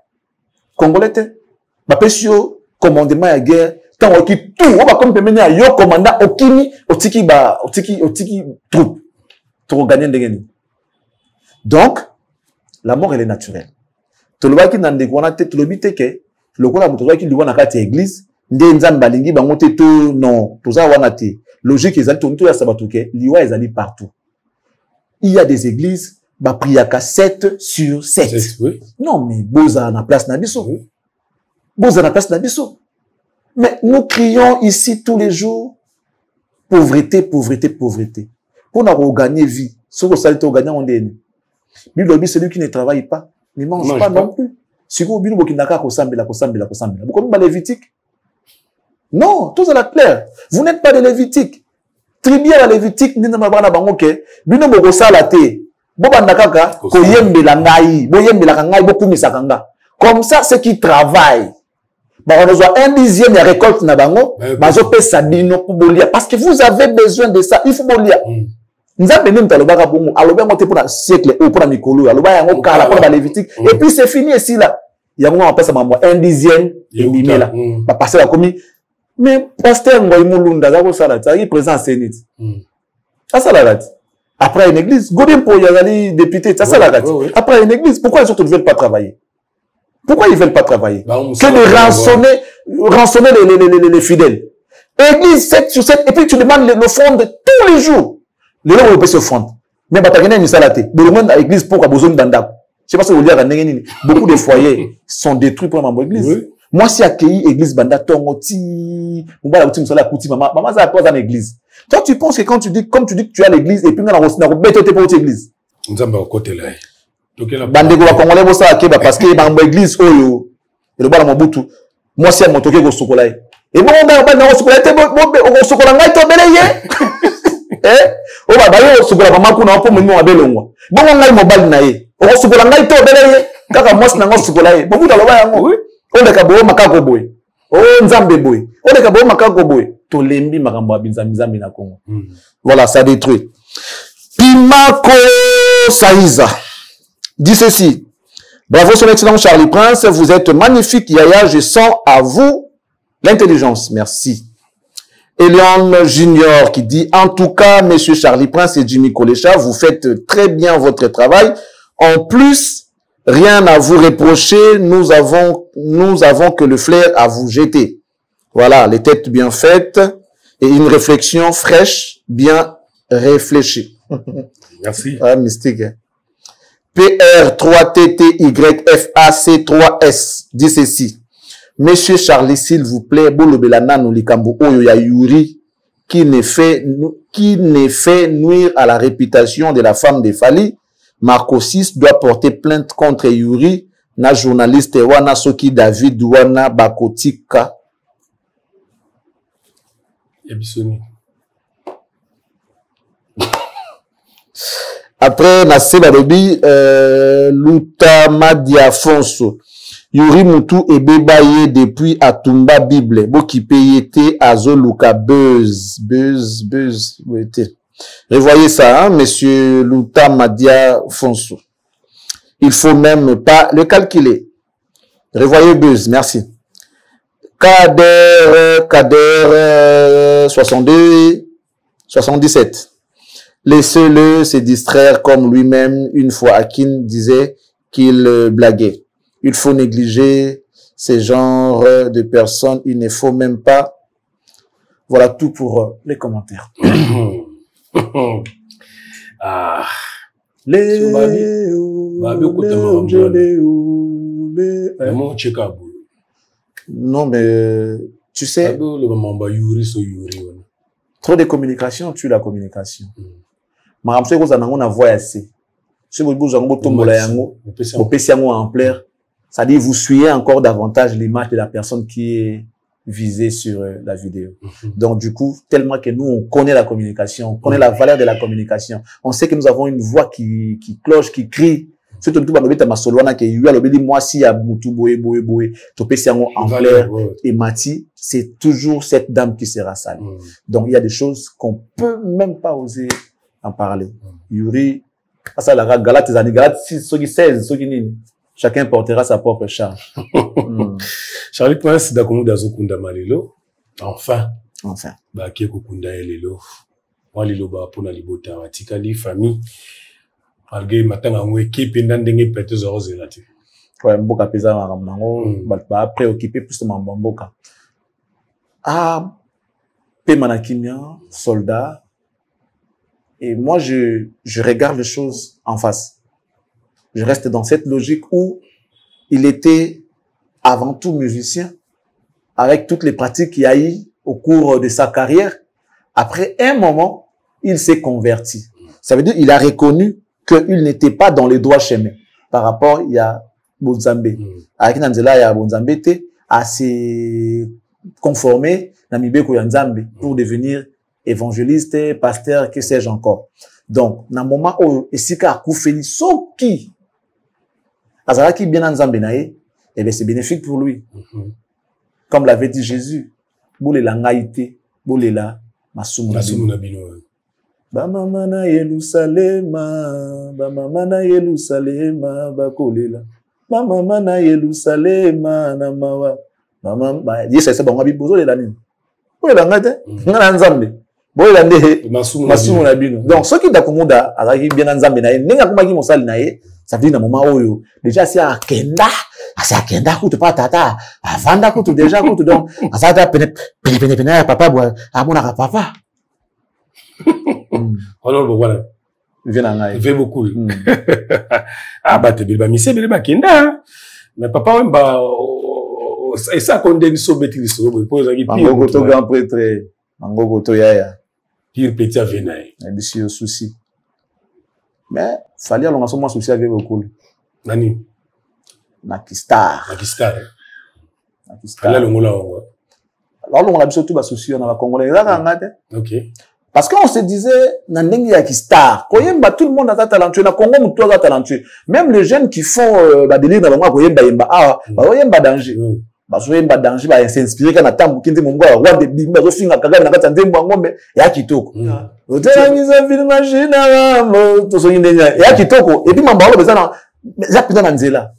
congolais te ba pesio commandement ya guerre tant oki tout on va comme mener à yo commandant okini otiki troupe to gagner ndengeni. Donc la mort elle est naturelle. To le baki na ndekona te to le bite ke lokola mutu baki liwa na kati église nzambe balingi bango te to non toza wana te logique ezali to ya sabatuke liwa ezali partout. Il y a des églises ba priaka 7 sur 7. Oui. Non mais boza na place na biso. Oui. Boza na place na biso. Mais nous crions ici tous les jours pauvreté, pauvreté, pauvreté. Pour nous gagner vie, ce que ça a gagner on est. Bible celui qui ne travaille pas ne mange pas non plus. Si vous avez dit que vous êtes Lévitique. Non, tout ça la clair. Vous n'êtes pas de Lévitique. Tribu à Lévitique, vous n'êtes pas de Lévitique. Vous n'êtes pas de Lévitique. Comme ça, ceux qui travaillent, on reçoit 1/10 de récolte na bango, parce que vous avez besoin de ça. Il faut bolia. Nous avons besoin de l'obaka pour nous. Alors, on pour un siècle ou pour un mikolo. Alors, on a pour la Lévitique. Et puis, c'est fini ici, là. Il y a un moment, on passe à 1/10 et mimé, là. Va passer la commis. Mais, pasteur, on va y moulunda, ça va ça, ça y présent à Sénit. Ça, la date. Après une église, Godin pour y aller député, ça, la date. Après une église, pourquoi les autres ne veulent pas travailler? Pourquoi ils ne veulent pas travailler? Que de rançonner les fidèles. Église 7 sur 7, et puis tu demandes l'offrande tous les jours. Les gens vont se fondre. Mais Batagena est salate. Le monde à l'église pour besoin d'andap. Je sais pas si vous voulez beaucoup de foyers sont détruits pour ma église. Oui. Moi, si accueilli église banda tongoti, on va la routine sur la couti maman ça a pas dans l'église. Toi tu penses que quand tu dis comme tu dis que tu as l'église et puis on a bête pour votre église. Nous sommes côté là. Bandego wa congolais bo ça akeba parce que dans l'église oyo et le bala mobutu moi si mon toke go sokola. Et bon on na sokola te bo sokola ngai to beleye. O ba bayo sokola mama kuna po mo abelongwa. Bon ngai mobile na ye. O sokola ngai to beleye kaka moi na ngo sokola ye. Bo buta loba yango. O de ka bo makako boy. O nzambe boy. O de ka bo makako boy. To lembi makambo abinzamizambi na Congo. Voilà, ça détruit. Pimako Saïza dit ceci. Bravo son excellence Charlie Prince, vous êtes magnifique Yaya, je sens à vous l'intelligence. Merci. Eliane Junior qui dit, en tout cas, monsieur Charlie Prince et Jimmy Kolecha, vous faites très bien votre travail. En plus, rien à vous reprocher, nous avons que le flair à vous jeter. Voilà, les têtes bien faites et une réflexion fraîche, bien réfléchie. Merci. Ah, mystique. PR3TTYFAC3S dit ceci. Monsieur Charlie, s'il vous plaît, Bolobelana no likambo oyo ya Yuri qui ne fait nuire à la réputation de la femme de Fali. Marco 6 doit porter plainte contre Yuri, na journaliste wana soki David wana bakotika. Yabisoni. Après, na Sebadobi, Luta Madiafonso. Yuri Moutou et Bebaye depuis Atumba Bible. Boki payete Azoluka Buzz. Revoyez ça, hein, monsieur Luta Madiafonso. Il faut même pas le calculer. Revoyez Buzz, merci. Kader 62, 77. Laissez-le se distraire comme lui-même. Une fois, Akin disait qu'il blaguait. Il faut négliger ces genres de personnes. Il ne faut même pas. Voilà tout pour les commentaires. Ah. Non, mais tu sais, trop de communication tue la communication. Ma ramsey ko zanango na voix assez. Si vous bougez en tombola yango, vous pèsez en ampleur, ça dit vous suivez encore davantage l'image de la personne qui est visée sur la vidéo. Donc du coup, tellement que nous on connaît la communication, on connaît la valeur de la communication, on sait que nous avons une voix qui cloche, qui crie. Surtout tout le monde masolwana que lui a dit moi si ya mutu boye to pèsez en ampleur et Mati, c'est toujours cette dame qui sera sale. Donc il y a des choses qu'on peut même pas oser en parler. Yuri, ça la Galate 16, chacun portera sa propre charge. Charlie Prince d'akomu dazokunda malelo. Enfin. Ba kieko kunda elelo. Wa lelo ba pona libota watikali famille. Malgré matanga ngwe kipe ndenge pete zoro zelati. Ouais, mboka pesa mango ba préoccupé plus de mboka. Ah, pe manakimia, soldat. Et moi, je regarde les choses en face. Je reste dans cette logique où il était avant tout musicien, avec toutes les pratiques qu'il y a eu au cours de sa carrière. Après un moment, il s'est converti. Ça veut dire qu'il a reconnu qu'il n'était pas dans les droits chemins par rapport à Bonzambe. Avec Nanzela, il y a Bonzambe, à se conformer à Mibeko Yanzambe pour devenir évangéliste, pasteur, que sais-je encore. Donc, dans le moment où Esika a koufeli, Soki, Azaraki bien Nzambe nae, eh bien, c'est bénéfique pour lui. Comme l'avait dit Jésus, boule la ngaïté, boule la masumu nabino. Ba mama na Yerusalema, ba mama na Yerusalema, ba kolela. Ba mama na Yerusalema na mawa. Mama, ba yesa sa ba ngabi bozo le la nini. Boule la ngate, ngana Nzambe. Boy la nde masumu na bino. Donc ceux qui d'akomuda azaki bien Nzambe na ye ninga kuma ki mosali na ye ça veut dire na moment oyo déjà c'est akenda kutu pa tata avanda kutu déjà kutu donc azata pene papa boy amona ka papa. Alors voilà. Viens na ngai. Fait beaucoup. Ah ba te bilba mise bilba kenda. Mais papa wemba et ça condamne so betili so bo pose aki pire. Mango to grand prêtre. Mango to yaya. Pire petit avenaï. Ici au souci. Mais fallait alors ensemble souci avec beaucoup. Nani? Nakistar. Là le mola on. Alors on a surtout ba souci on a congolais là ngate. OK. Parce qu'on se disait nandengi ya kistar. Koyemba tout le monde a talentueux na Congo mutu a talentueux. Même les jeunes qui font ba délire na bango koyemba yemba ah ba koyemba danger. Bazoyemba danger ba s'inspirer kana tambu kindi mungu wa rwanda bimba zo finga kagame na kata ndembo ngombe ya kitoko. Otela miza film machine ngamo to so ndenya ya kitoko et puis mamba lo bezana za pina na nzela.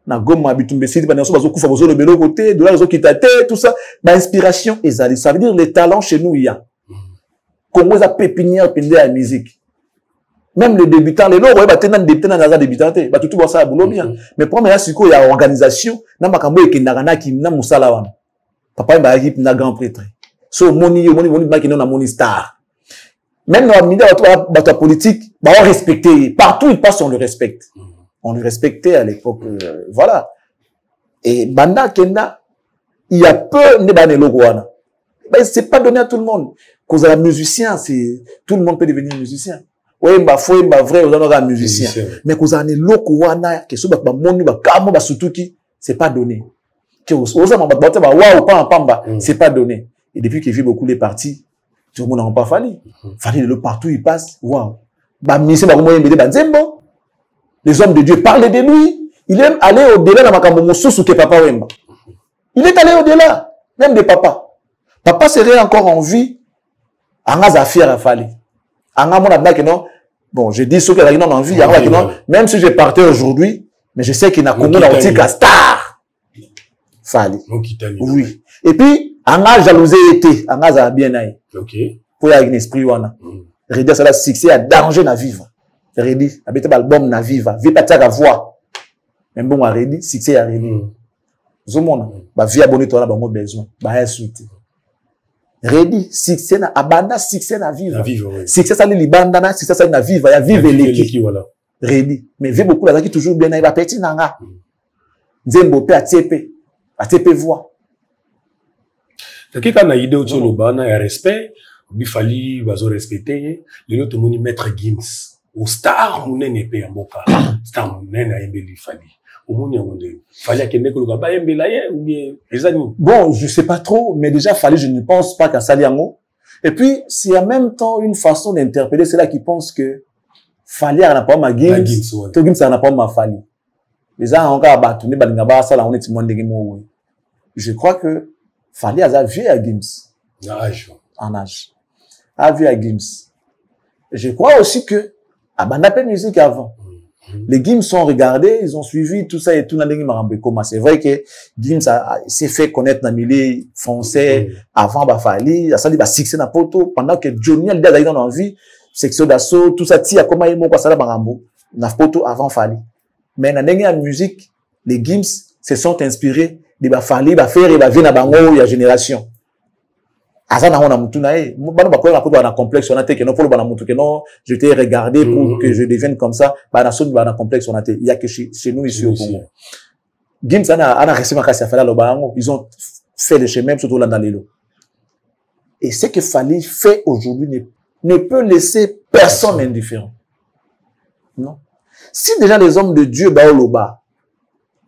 Na goma bitumbe sidi bana so bazo kufa bozo le belo côté de là zo kitate tout ça ba inspiration ezali ça veut dire les talents chez nous il y a. Congo za pépinière pende la musique. Même les débutants, les lots, ouais, bah, t'es débutant dans la débutante, bah, tout ça, boulot bien. Mais pour moi, il y a organisation, n'a pas kambo et n'a qui n'a moussala wana. Papa, bah, équipe n'a grand prêtre. So, moni, bah, qui n'a moni star. Même dans la milieu, bah, politique, bah, on respectait. Partout, il passe, on le respecte. On le respectait à l'époque, voilà. Et, banda, kenda, il y a peu de bané logo wana. Bah, c'est pas donné à tout le monde. Cause à la musicien, c'est, tout le monde peut devenir musicien. Ouais, bah, faut, bah, vrai, on a un musicien. Mais qu'on a un loko wana, que ce, bah, monu, bah, kamo, bah, sutuki, c'est pas donné. Que, osa, bah, waouh, pas, c'est pas donné. Et depuis qu'il vit beaucoup les partis, tout le monde n'a pas fallu. Fallait le partout, il passe, waouh. Bah, ministre, bah, comment il bah, zembo. Les hommes de Dieu parlaient de lui. Il aime aller au-delà de makambo mosusu que papa Wemba. Il est allé au-delà, même de papa. Papa serait encore en vie, anga zafir a fallu. Bon, je dis ce qu'il a eu en vie, même si je partais aujourd'hui, mais je sais qu'il n'a connu la star. Fali. Oui. Et puis, anga jalousie était, anga za bien naï. Ok. Pour y avoir un esprit wana. Redi ça la succès à danger na vivre. Redi, habite album na vivre, vie pas ta voix. Mais bon, Redi, succès à Redi. Zomona, ba vie abonné toi là ba mo besoin, ba suite. Redi, succès na abanda, succès na vivre. Succès ça li banda na, succès ça na vivre, ya vivre l'équipe. Voilà. Redi, mais vie beaucoup là qui toujours bien na ba petit nanga. Nzembo pe ATP voix. C'est que quand on a idée autour de l'Oba, il y a respect, il fallait respecter. Le autre monde mettre Gims. Au star, on n'est pas un bon cas. Star, on n'est pas un bon fallait. Au monde, il fallait qu'il y ait un ou bien les animaux. Bon, je sais pas trop, mais déjà, fallait, je ne pense pas qu'à Saliango. Et puis, c'est en même temps une façon d'interpeller ceux-là qui pensent que fallait n'a pas ma Gims, que Gims n'a pas ma fallait. Les gens ont encore battu, on est timon de Gimo. Je crois que fallait à vieux à Gims. En âge. À vieux à Gims. Je crois aussi que, à Bandapé musique avant. Les Gims sont regardés, ils ont suivi tout ça et tout dans les Marambekoma. C'est vrai que Gims s'est fait connaître dans le milieu français avant Bafali, ça dit succès na poto pendant que Johnny a d'ailleurs dans l'envie, section d'assaut, tout ça tia comment ils m'ont passé la Marambo, na poto avant Fali. Mais dans la musique, les Gims se sont inspirés de Bafali, Bafere et Bavina Bango il y a génération. Azana on a mutunae, bano bakola na poto na complexe on a été que non pour le bana mutu que non, je t'ai regardé pour que je devienne comme ça, bana son bana complexe on a été, il y a que chez nous ici au Congo. Gims ana reçu ma casse à faire bango, ils ont fait le chemin surtout là dans les lots. Et ce que Fali fait aujourd'hui ne peut laisser personne indifférent. Non. Si déjà les hommes de Dieu baoloba,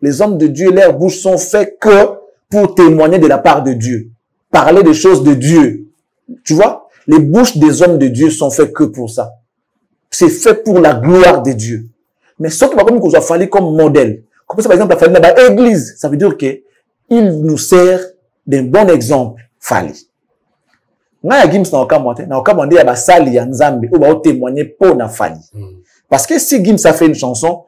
les hommes de Dieu leurs bouches sont faits que pour témoigner de la part de Dieu. Parler des choses de Dieu. Tu vois? Les bouches des hommes de Dieu sont faites que pour ça. C'est fait pour la gloire de Dieu. Mais ce qui va comme qu'on soit fallu comme modèle. Comme ça, par exemple, la famille dans l'église. Ça veut dire que il nous sert d'un bon exemple. Fali. Nga ya Gims na okamwande ya basali ya Nzambe ou ba témoigner pour na Fali. Parce que si Gims a fait une chanson,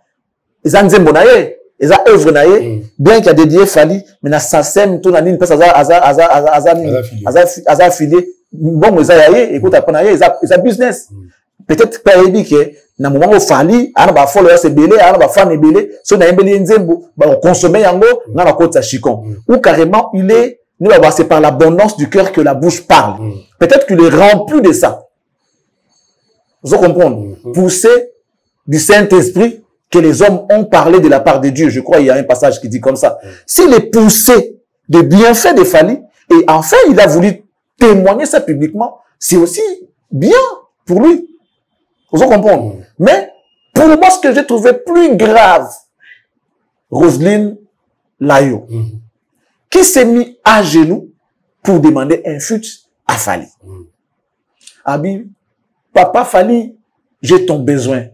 ils ont nzembo na ye. Ils ont œuvre na ye, bien qu'il y a dédié Fali, mais na sasem tout na nini parce aza filé bon ils a ye écoute après na ye ils a business. Peut-être pas dit que na moment où Fali ana ba follower se belé ana ba fan belé so na embeli nzembo ba consommer yango na na kota chikon ou carrément il est c'est par l'abondance du cœur que la bouche parle. Peut-être qu'il est rempli de ça. Vous comprenez? Poussé du Saint-Esprit que les hommes ont parlé de la part de Dieu. Je crois qu'il y a un passage qui dit comme ça. S'il est poussé de bienfaits de Fali, et enfin il a voulu témoigner ça publiquement, c'est aussi bien pour lui. Vous comprenez? Mais pour moi, ce que j'ai trouvé plus grave, Roselyne Layo, qui s'est mis à genoux pour demander un fut à Fali. Abi, papa Fali, j'ai ton besoin.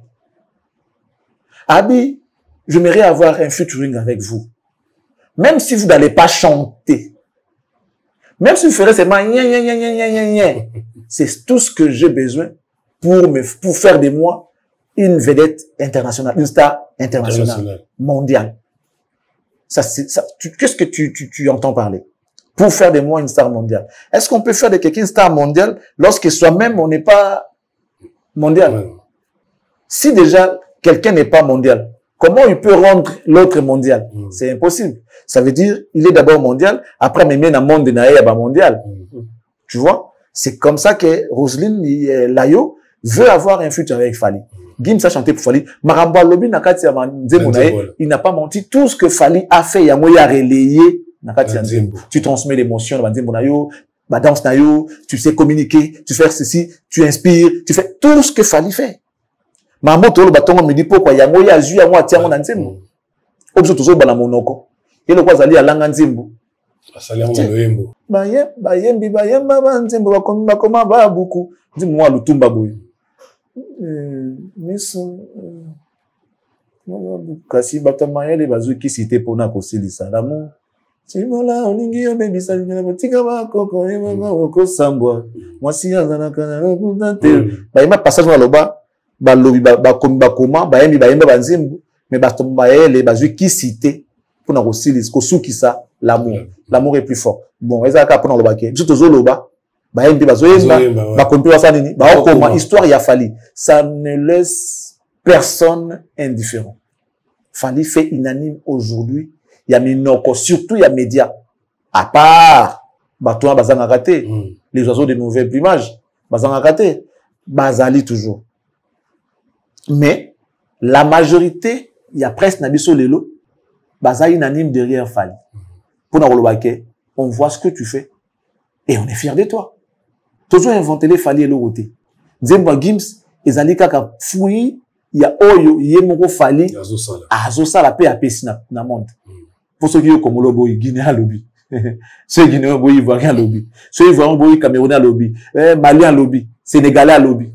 Abi, j'aimerais avoir un featuring avec vous. Même si vous n'allez pas chanter. Même si vous ferez seulement c'est tout ce que j'ai besoin pour faire de moi une vedette internationale, une star internationale, mondiale. Qu'est-ce que tu entends parler? Pour faire de moi une star mondiale. Est-ce qu'on peut faire de quelqu'un une star mondiale lorsque soi-même on n'est pas mondial? Si déjà quelqu'un n'est pas mondial, comment il peut rendre l'autre mondial? C'est impossible. Ça veut dire, il est d'abord mondial, après, il met dans le monde mondial. Tu vois? C'est comme ça que Roselyne Layo veut avoir un futur avec Fali. Gims a chanté pour Fali. Maramba Lobi Nakati il n'a pas menti. Tout ce que Fali a fait, il a relayé Nakati Nzembo. Tu transmets l'émotion dans Nzembo Nayo, danse Nayo, tu sais communiquer, tu fais ceci, tu inspires, tu fais tout ce que Fali fait. Maman tolo batongo me dit pourquoi yango ya zu yango atia mon Nzembo. Obso tozo bana monoko. Et le quoi zali alanga Nzembo. Asali yango loyembo. Bayembi bayemba Nzembo bakoma ba buku. Nzembo wa lutumba boyo. Miso kasi batamayele bazuki cité pona kosilisa lamu. Timola oningi yo bebisa ngela botika ba koko ema oko sambwa. Mwasi azana kana kutate. Bayema passage na loba. Balobi bakoma bayembi bayemba banzembo mais batomayele bazuki cité pona kosilisa kosukisa l'amour. L'amour est plus fort. Bon, ezaka pour le baquet. Juste aux loba. Bah, yembi bazoyemba. Bah, compris wa fanini. Bah, comment histoire y a fallu. Ça ne laisse personne indifférent. Fali fait unanime aujourd'hui. Il y a Minoko, surtout il y a médias. À part, bah, toi, bazanga raté. Les oiseaux de mauvais plumage. Bazanga raté. Bazali toujours. Mais, la majorité, il y a presque Nabiso Lelo. Baza unanime derrière Fali. Pour Narolobake, on voit ce que tu fais. Et on est fiers de toi. Toujours inventé les Fali et l'Oroté. Zemba Gims, ils allaient kaka fouille. Il y a Oyo, il y a Moko Fali. Azosa la paix à paix na monde. Pour ceux qui ont comme Lobo, Guinée à lobby. Ceux qui ont boy Ivoirien à lobby. Ceux qui ont boy Camerounais à lobby. Malien à lobby. Sénégalais à lobby.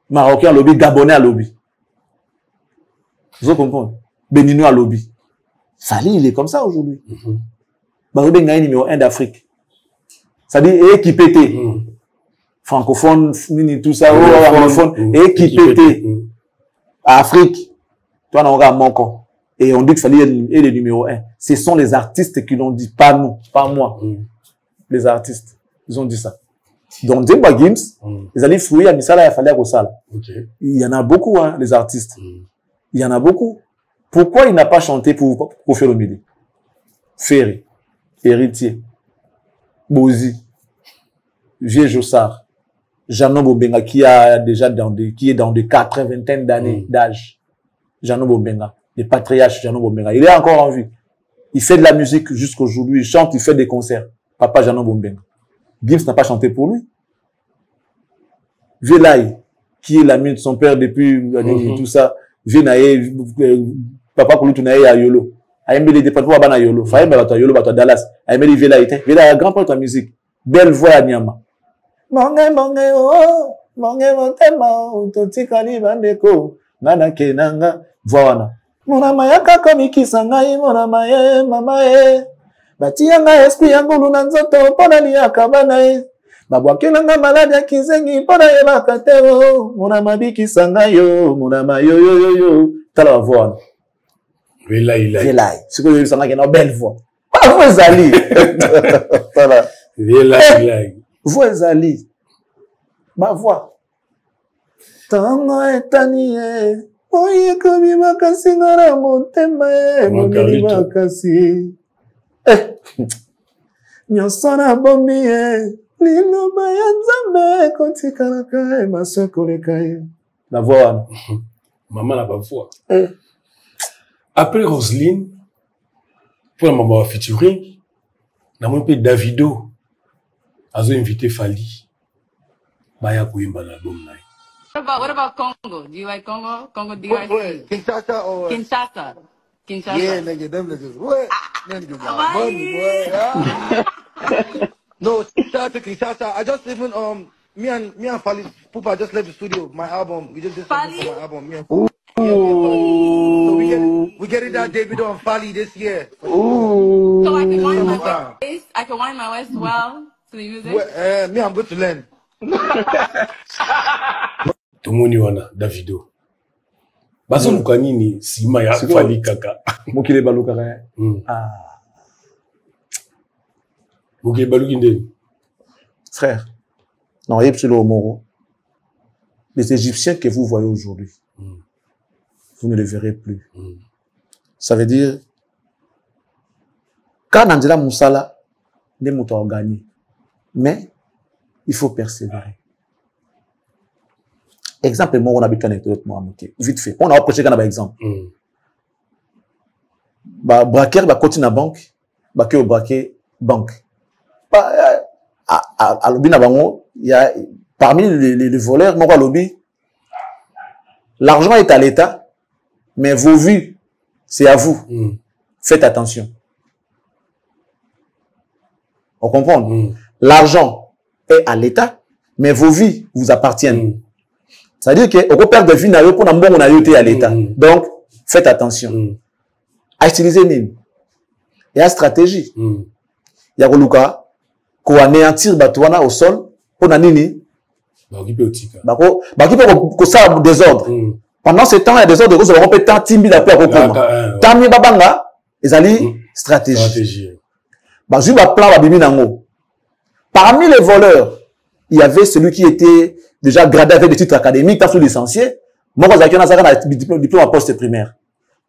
Marocain à lobby. Gabonais à lobby. Vous comprenez? Béninois à lobby. Fali, il est comme ça aujourd'hui. Baroube Ngaï numéro 1 d'Afrique. Ça dit équipé. Francophone, tout ça, anglophone, équipé. Afrique, toi, on a manquant. Et on dit que Fali est le numéro 1. Ce sont les artistes qui l'ont dit, pas nous, pas moi. Les artistes, ils ont dit ça. Donc, Zemba Gims, ils allaient fouiller à Misala et à Fali à Rossala. Il y en a beaucoup, hein, les artistes. Il y en a beaucoup. Pourquoi il n'a pas chanté pour faire le midi? Ferré, Héritier, Bozi, Vieux Jossard, Jeannot Bobenga, qui a déjà qui est dans des 80 d'années d'âge. Jeannot Bobenga, les patriarches Jeannot Bobenga. Il est encore en vie. Il fait de la musique jusqu'aujourd'hui. Il chante, il fait des concerts. Papa Jeannot Bobenga. Gims n'a pas chanté pour lui. Velaï, qui est l'ami de son père depuis tout ça. Velaï, papa pour lui tourner à Yolo. Aimé les départements à Yolo. Faïm à Yolo, à Dallas. Aimé les Velaï. Velaï a grand pote en musique. Belle voix à Niama. Mange, totikali bandeko. Nana kenanga. Voilà. Mona mayaka komiki sangai, mona maye, mamae. Batianga esprit yangu nzoto pona liaka banae. Babwakelanga malade ya kizengi pona yebaka teo. Mona mabiki sangayo, mona mayo yo. Tala voix. Velaï. Ce que je sens qu'il y a une belle voix. Ah, vous Zali. Voilà. Velaï. Vous Zali. Ma voix. Tango etanie. Oye komi makasi ngara motema. Mongeli makasi. Nyosana bombi. Lino bayanzambe. Koti kanaka. Maso kolekaye. La voix. Maman n'a pas voix. Après Roselyne, pour la maman featuring, n'a même pas Davido, a invité Fali. Baya kuimba l'album là. What about Congo? Do you like Congo? Congo DRC? Wait, Kinshasa or? Kinshasa. Yeah, nigga, them niggas. What? Niggas got money, boy. No, Kinshasa. I just even me and Fali Pupa just left the studio. My album, we just did something for my album. Me and Fali. So we get it that David on Fali this year. Ooh. So I can wind my waist. I can wind my waist well to the music. Well, me, I'm good to learn. Tumoni wana Davido. Bazo lukanini sima ya Fali kaka. Mokile baluka kaya. Mokile baluki ndeni. Frère. Non, Yepsilo Moro. Les Égyptiens que vous voyez aujourd'hui. Vous ne les verrez plus. Ça veut dire, quand Nandela Moussala, les moutons ont gagné. Mais, il faut persévérer. Exemple, moi, on habite en anecdote, moi, vite fait. On a approché quand on a exemple. Braquer, continue à banque, braquer au braquer, banque. À l'objet, il y a, parmi les voleurs, moi, à l'objet, l'argent est à l'État. Mais vos vues, c'est à vous. Faites attention. On comprend? L'argent est à l'État, mais vos vies vous appartiennent. C'est-à-dire que on peut perdre des vies pour un bon on a été à l'État. Donc, faites attention. À utiliser Nim. Et à stratégie. Il y a Roluka, qu'on anéantir Batouana au sol, pour Nanini. Qu'on ça désordre. Pendant ce temps, il y a des ordres de cause, on peut tant timide à peu à Tami Babanga, ils allaient stratégie. Bazui ba plan ba bibi nango. Parmi les voleurs, il y avait celui qui était déjà gradé avec des titres académiques, tant sous licencié. Moi, quand j'ai un diplôme à poste primaire.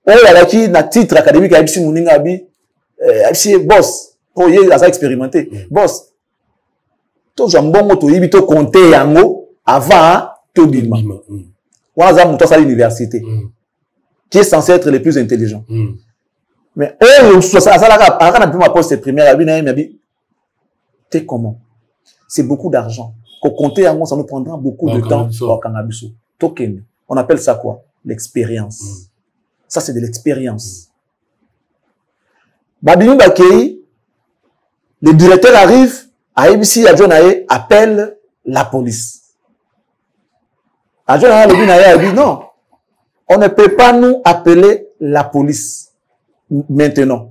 Oh, il y a qui na titre académique à Ibsi Mouninga Abi, boss. Oh, il y a ça expérimenté. Boss. To jambon to yibi to compter yango avant to bima. Waza mouto à l'université. Qui est censé être le plus intelligent. Mais oh, ça a diplôme à poste primaire Abi na Abi. T'es comment? C'est beaucoup d'argent. Qu'on compter yango, ça nous prendra beaucoup de temps pour Kangabiso. Token. On appelle ça quoi? L'expérience. Ça, c'est de l'expérience. Babini Bakei, le directeur arrive, à ABC, à Jonae, appelle la police. À Jonae, le Binae a dit non, on ne peut pas nous appeler la police maintenant.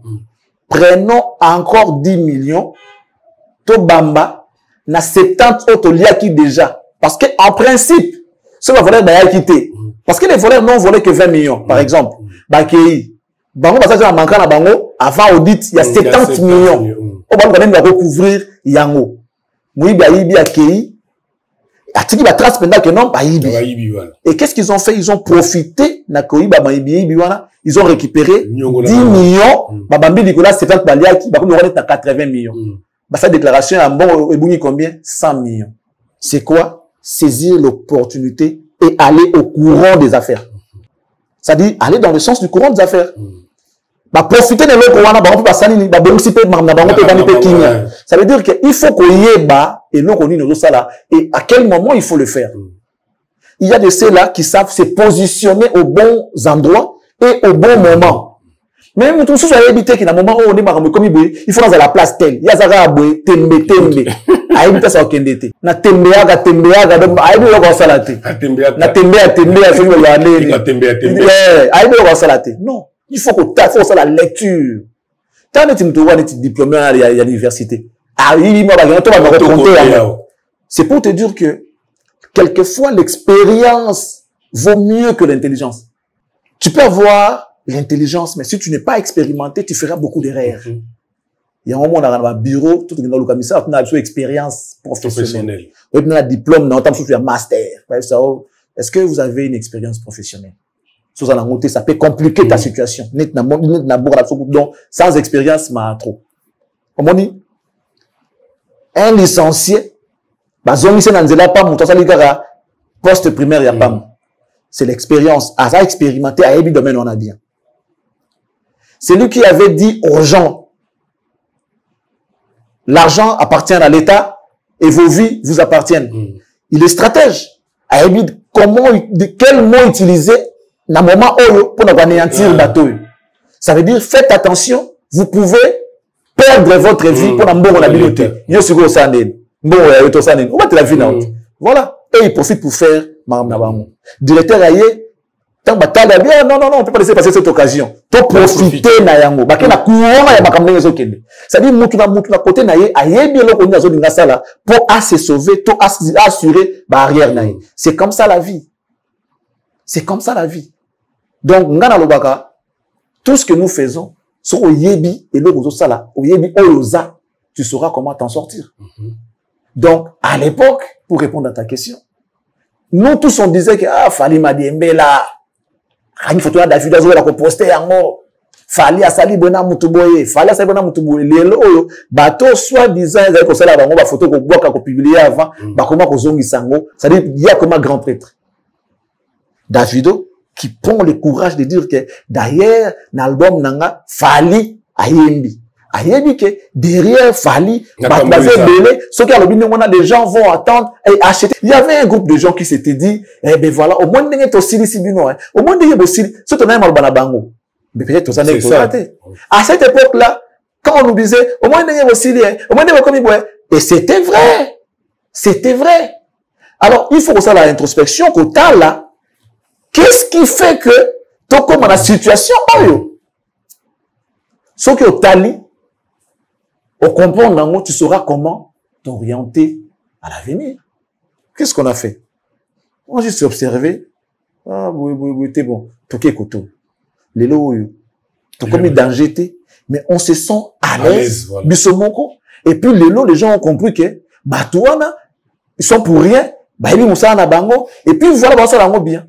Prenons encore 10 millions, Tobamba, na 70 autres liaki déjà. Parce que, en principe, ce va voler d'ailleurs quitter. Parce que les voleurs n'ont volé que 20 millions, par exemple. Bakei. Bango, parce que en manquant à Bango, avant audit, il y a 70 millions. On va quand même recouvrir Yango. Mouibi Aïbi Akei. Atiki va trace pendant que non, Aïbi. Et qu'est-ce qu'ils ont fait? Ils ont profité, Nakoï, ils ont récupéré 10 millions. Babambi Nicolas, 70 baliaki, Bakou Noronnet, 80 millions. Sa déclaration, à bon, et combien? 100 millions. C'est quoi? Saisir l'opportunité et aller au courant des affaires. C'est-à-dire aller dans le sens du courant des affaires. Profiter de l'eau ça veut dire qu'il faut qu'on y ait bas et l'eau qu'on y nous là. Et à quel moment il faut le faire? Il y a de ceux-là qui savent se positionner aux bons endroits et au bon moment. Même tout ça, j'ai évité qu'à un moment où on est comme il faut dans la place telle. Il y a ça, tembe. Aïe, ça, okendete. Na tembeaga, aïe, on va salater. Na tembeaga, c'est une année. Aïe, on va salater. Non. Il faut qu'on fasse ça la lecture. Quand tu es diplômé à l'université, c'est pour te dire que quelquefois l'expérience vaut mieux que l'intelligence. Tu peux avoir l'intelligence, mais si tu n'es pas expérimenté, tu feras beaucoup d'erreurs. Il y a un moment dans un bureau, tout le monde a une expérience professionnelle. Vous avez un diplôme, un master. Est-ce que vous avez une expérience professionnelle? Ça peut compliquer ta situation. Donc, sans expérience, trop. Comme on dit, un licencié, poste primaire, il n'y a pas. C'est l'expérience. À ça, expérimenté, à Ebi domaine, on a bien. C'est lui qui avait dit aux gens, l'argent appartient à l'État et vos vies vous appartiennent. Il est stratège. À Ebi, quel mot utiliser dans le moment où pour anéantir le bateau. Ça veut dire, faites attention, vous pouvez perdre votre vie pour la l'habilité. Voilà. Et il profite pour faire directeur aïe, non, on peut pas laisser passer cette occasion. Pour profiter na yango. C'est-à-dire, na côté na ye, aïe bien l'eau qu'on a pour se sauver, pour assurer barrière na ye. C'est comme ça la vie. C'est comme ça la vie. Donc, ngana lobaka, tout ce que nous faisons, sur Oyebi et l'autre sala, Oyebi Oyoza, tu sauras comment t'en sortir. Donc, à l'époque, pour répondre à ta question, nous tous on disait que, Fali Madiembe là, il faut que David Azo la poster en haut, Fali Asali Bona Mutuboye, Fali Asali Bona Mutuboye, les bateau soi-disant, ils avaient la bango, photo qu'on boit, qu'on publie avant, comment qu'on zongi sango, c'est-à-dire, il y a comme un grand prêtre. Davido, qui prend le courage de dire que d'ailleurs, l'album nanga Fali Ayembi. Ayembi que derrière Fali, ceux qui ont des gens vont attendre et acheter. Il y avait un groupe de gens qui s'étaient dit, eh ben voilà, au moins n'est pas aussi bino, au moins n'est pas aussi, c'est ton aime bango. Mais peut-être ça n'est pas raté. À cette époque-là, quand on nous disait, au moins n'est pas aussi, au moins n'est pas comme et c'était vrai. C'était vrai. Alors, il faut que ça la introspection, qu'au temps là, qu'est-ce qui fait que, toi, comme dans la situation, ce qui est au tali, au comprendre, tu sauras comment t'orienter à l'avenir. Qu'est-ce qu'on a fait? On a juste observé. Oui, t'es bon. Toké koto. Les lots, tout comme danger, mais on se sent à l'aise. Voilà. Bisomoko. Et puis, les gens ont compris que, Batouana, ils sont pour rien. Bah, ils vont na bango. Et puis, voilà, ça va bien.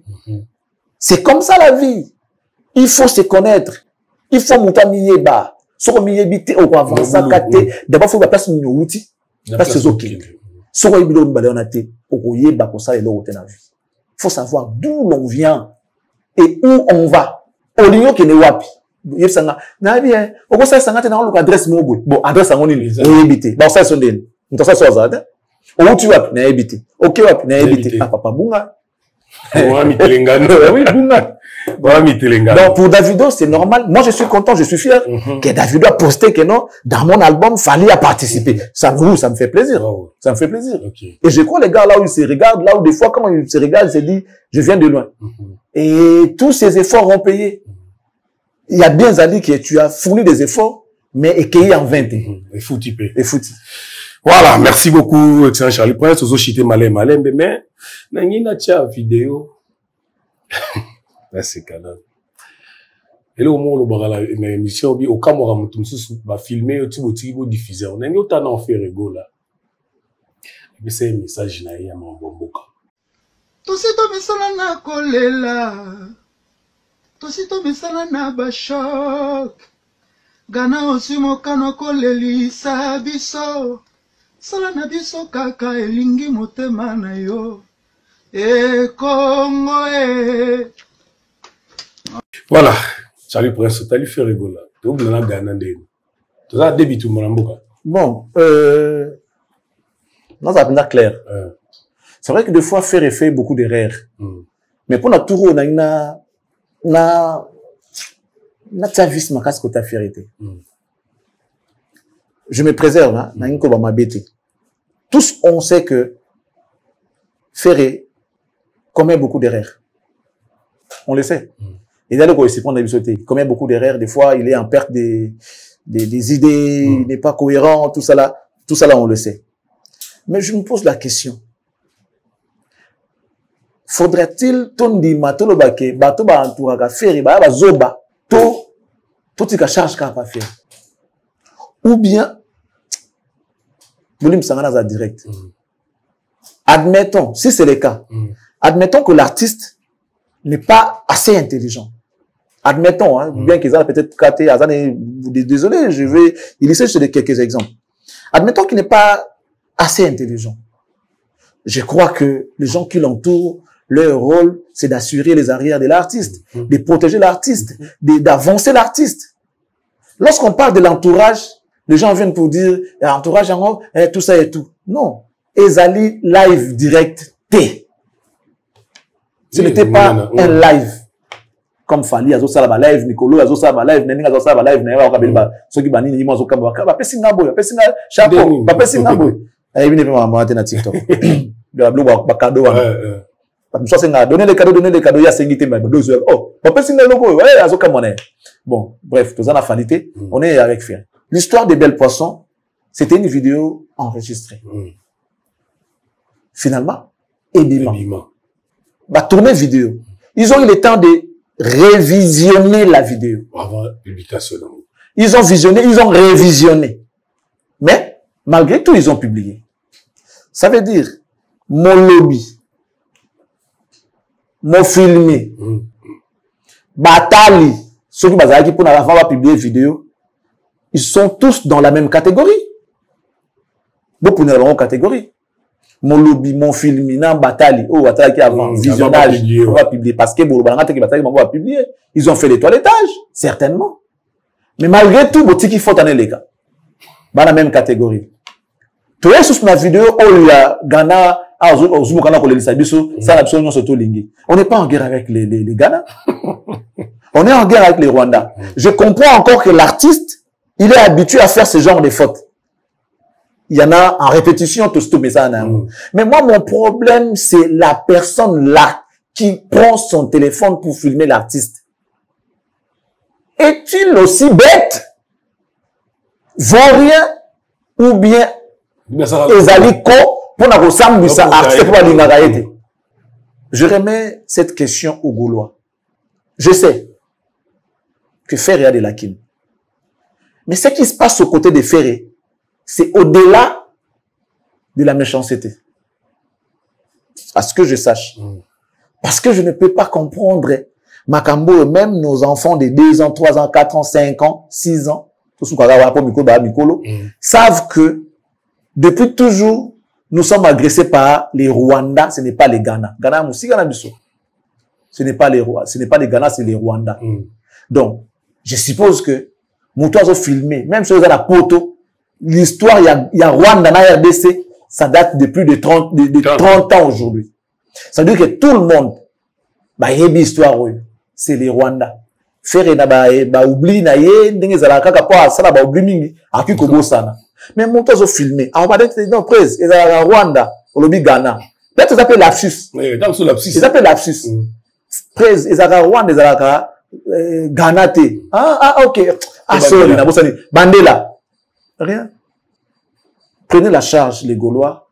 C'est comme ça la vie. Il faut se connaître. Il faut monter miyeba. Soko miyebite au avancer kate. D'abord, il faut la place de outil. Parce que c'est ok. Soko ibilo mbalonate. Au yeba pour ça et l'autre na vie. Il faut savoir d'où l'on vient et où on va. Au lieu que ne wapi. Yep sanga. Na bien. Au conseil sanga te na on adresse mo bon adresse en ligne. Yebite. Bon ça son den. Nous ça soit ça. Où tu wapi na yebite. OK wapi na yebite. Ah papa bunga. Oui, bunga. Donc pour Davido, c'est normal. Moi, je suis content, je suis fier que Davido a posté que non, dans mon album, Fally a participé. Ça me fait plaisir. Wow. Ça me fait plaisir. Okay. Et je crois les gars là où ils se regardent, là où des fois, quand ils se regardent, ils se disent, je viens de loin. Et tous ces efforts ont payé. Il y a bien Zali que tu as fourni des efforts, mais écueilli en 20. Et foutu. Et foutu. Voilà, merci beaucoup, excellent Charlie Prince. Ozo chité malem, mais, n'a tia vidéo. Là, c'est canon. Et là, au moment où on a l'émission, au Camora, on va filmer, on va diffuser. On a un autre en fait rigolo là. Et c'est un message na ya mamboka. Tosito misala na kolela. Tosito misala na bashok. Gana osimo kano kolelisa biso. Sala na biso kaka elingi motema na yo. E Congo e. Voilà, Charlie Prince, tu as lui fait rigoler. Tu as oublié la Ghana. Tu as débuté tout mon amboka. Bon, non, ça va clair. C'est vrai que des fois, faire et fait beaucoup d'erreurs. Mais pour notre tour, on a vu ma casse que tu as fait. Je me préserve, hein, tous, on sait que Ferré commet beaucoup d'erreurs. On le sait. Et d'ailleurs, quand il se prend il commet beaucoup d'erreurs. Des fois, il est en perte des idées, il n'est pas cohérent, tout ça là, on le sait. Mais je me pose la question. Faudrait-il, tondi matolo bake, bato ba entouraka Ferré, ba zoba, tout il charge qu'à pas faire. Ou bien, direct. Admettons, si c'est le cas, admettons que l'artiste n'est pas assez intelligent. Admettons, hein, bien qu'ils aient peut-être caté, désolé, je vais illustrer quelques exemples. Admettons qu'il n'est pas assez intelligent. Je crois que les gens qui l'entourent, leur rôle, c'est d'assurer les arrières de l'artiste, de protéger l'artiste, d'avancer l'artiste. Lorsqu'on parle de l'entourage, les gens viennent pour dire, entourage en haut, tout ça et tout. Non. Ezali live direct T. Ce n'était pas un live. Comme Fally, Azo Salaba live, Nicolo, Azo Salaba live, Nenning, Azo Salaba live, Nenning, Azo ceux qui banni, Nimo, Azo Kamba, Papa Singaboy, Papa Singaboy, chapeau, Papa Singaboy. Et bien, on va na TikTok. Le bleu, cadeau. Donner les cadeaux, il y a 5 items. Oh, Papa Singaboy, ouais, Azo Kamba. Bon, bref, tout ça n'a fanité. On est avec Ferré. L'histoire des belles poissons, c'était une vidéo enregistrée. Finalement, ébiment. Bah, tourner vidéo. Ils ont eu le temps de révisionner la vidéo. Avant publication. Ils ont visionné, ils ont révisionné. Mais, malgré tout, ils ont publié. Ça veut dire, mon lobby, mon filmé, Batali, ceux qui pour la va publier vidéo, ils sont tous dans la même catégorie. Beaucoup dans la même catégorie. Mon lobby, mon film, Batali, Batali qui avant, visionnage, on va publier. Parce que Batali va publier. Ils ont fait les toilettages, certainement. Mais malgré tout, Botiki faut en les gars. Dans la même catégorie. Tu es sur ma vidéo, il y a Ghana, on n'est pas en guerre avec les Ghana. On est en guerre avec les Rwandais. Je comprends encore que l'artiste, il est habitué à faire ce genre de fautes. Il y en a en répétition, tout mais ça. Mais moi, mon problème, c'est la personne là qui prend son téléphone pour filmer l'artiste. Est-il aussi bête? Vaurien ou bien Ezaliko pour n'a ça artiste pour la. Je remets cette question aux Gaulois. Je sais que Ferré a des lacunes. Mais ce qui se passe aux côtés des Ferré, c'est au-delà de la méchanceté. À ce que je sache. Parce que je ne peux pas comprendre Makambo, même nos enfants de 2 ans, 3 ans, 4 ans, 5 ans, 6 ans, savent que depuis toujours, nous sommes agressés par les Rwandais, ce n'est pas les Ghana. Ghana, ce n'est pas les Rwandais, ce n'est pas les Ghana, c'est les Rwandais. Donc, je suppose que Moutouazo filmé, même si vous avez la poto, l'histoire, il y a Rwanda dans la RDC, ça date de plus de 30 ans aujourd'hui. Ça veut dire que tout le monde, bah, il y a une histoire, c'est les Rwandais. Faire na oubli na ye, ndenge zala kaka po ça ba oubli mingi, aki kobo sana. Mais Moutouazo filmé, on va dire que non, presse, ils ont Rwanda, au lobby Ghana. Peut-être ça s'appelle lapsus. Oui, dans ce lapsus. Ça s'appelle lapsus. Presse, ils ont Rwanda, ils ont Ghana te. Ok. Sorry, na bosani. Bandela. Rien. Prenez la charge, les Gaulois,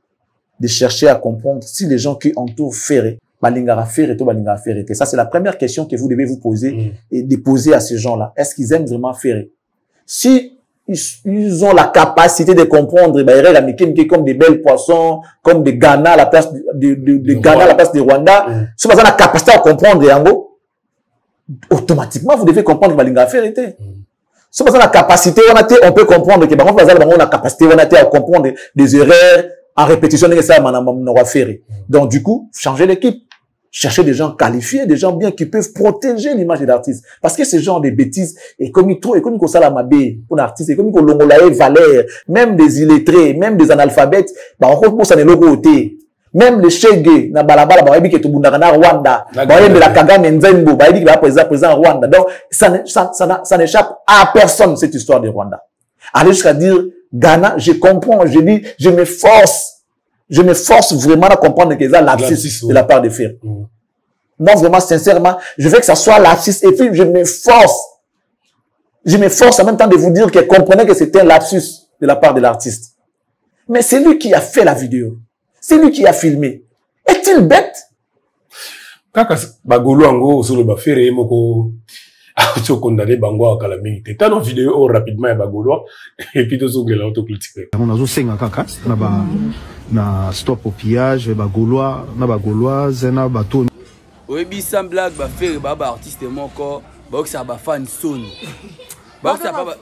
de chercher à comprendre si les gens qui entourent Ferré, Balingara Ferré, Balingara Ferré. Ça, c'est la première question que vous devez vous poser et de poser à ces gens-là. Est-ce qu'ils aiment vraiment Ferré? Si ils ont la capacité de comprendre, ils comme des belles poissons, comme des Ghana à la place de Ghana à la place de Rwanda. Si vous avez la capacité à comprendre, Yango, automatiquement, vous devez comprendre que Balingara Ferré était. Si vous avez la capacité, on peut comprendre que vous avez la capacité à comprendre des erreurs en répétition. Donc, du coup, changez l'équipe. Cherchez des gens qualifiés, des gens bien qui peuvent protéger l'image de l'artiste. Parce que ce genre de bêtises, et comme ils trouvent, et comme ils ça la mabé pour l'artiste, et comme ils l'ongolaye valeur, même des illettrés, même des analphabètes, bah, on compte pour ça, les logos même les Chege, na balabala, bah, il y a tout na Rwanda, bah, il y a la Kagame Nzembo, bah, il y a présent Rwanda. Donc, ça n'échappe à personne, cette histoire de Rwanda. Aller jusqu'à dire, Ghana, je comprends, je dis, je m'efforce vraiment à comprendre que ça lapsus de la part des Ferré. Moi, vraiment, sincèrement, je veux que ça soit lapsus, et puis je m'efforce en même temps de vous dire que comprenez que c'était un lapsus de la part de l'artiste. Mais c'est lui qui a fait la vidéo. C'est lui qui a filmé. Est-il bête? Kaka bagolo ango sur le bafere moko tu condamné bango à calamité. T'as une vidéo rapidement à bagolo et puis tu soules la autocritique. On a zo senga kaka na stop au pillage bagolois na bagolois na bateau. Oyebi sans blague bafere baba artiste moko ba ça ba fan son. Ba ça ba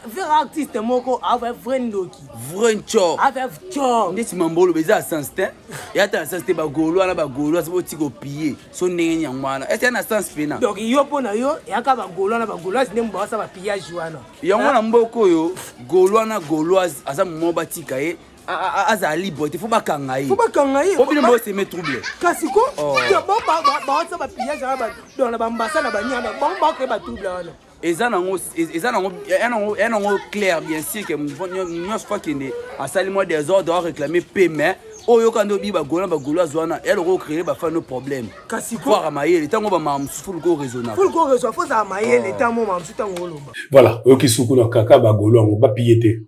faire artiste moko avec Vrendoki. Vrencho. Avec Cho. Ndeti mambolo beza sens te. Ya ta sens te ba golo na ba golo so tiko piller. So ndenge nyangwana. Est-ce na sens pena? Donc yo pona yo ya ka ba golo na ba golo ndenge ba sa ba pillage wana. Yango na mboko yo golo na goloise asa mo batika ye. Aza libre, il faut pas kangaï. Faut pas kangaï. Faut bien me se mettre trouble. Kasiko? Ba ça ba pillage ba dans la bambasa na ba nyana. Ba que ba trouble wana. Et clair, bien sûr, que nous fois qu'il est à salement des ordres doit réclamer paiement. Oh, yo quand obi ba gola zwana, elle aura créé ba faire nos problèmes. Kasiko. Voir amaye, le temps on va mam full go raisonnable. Full go raisonnable, faut ça amaye, le temps on mam tout temps on loba. Voilà, yo ki suku na kaka ba golo on ba piété.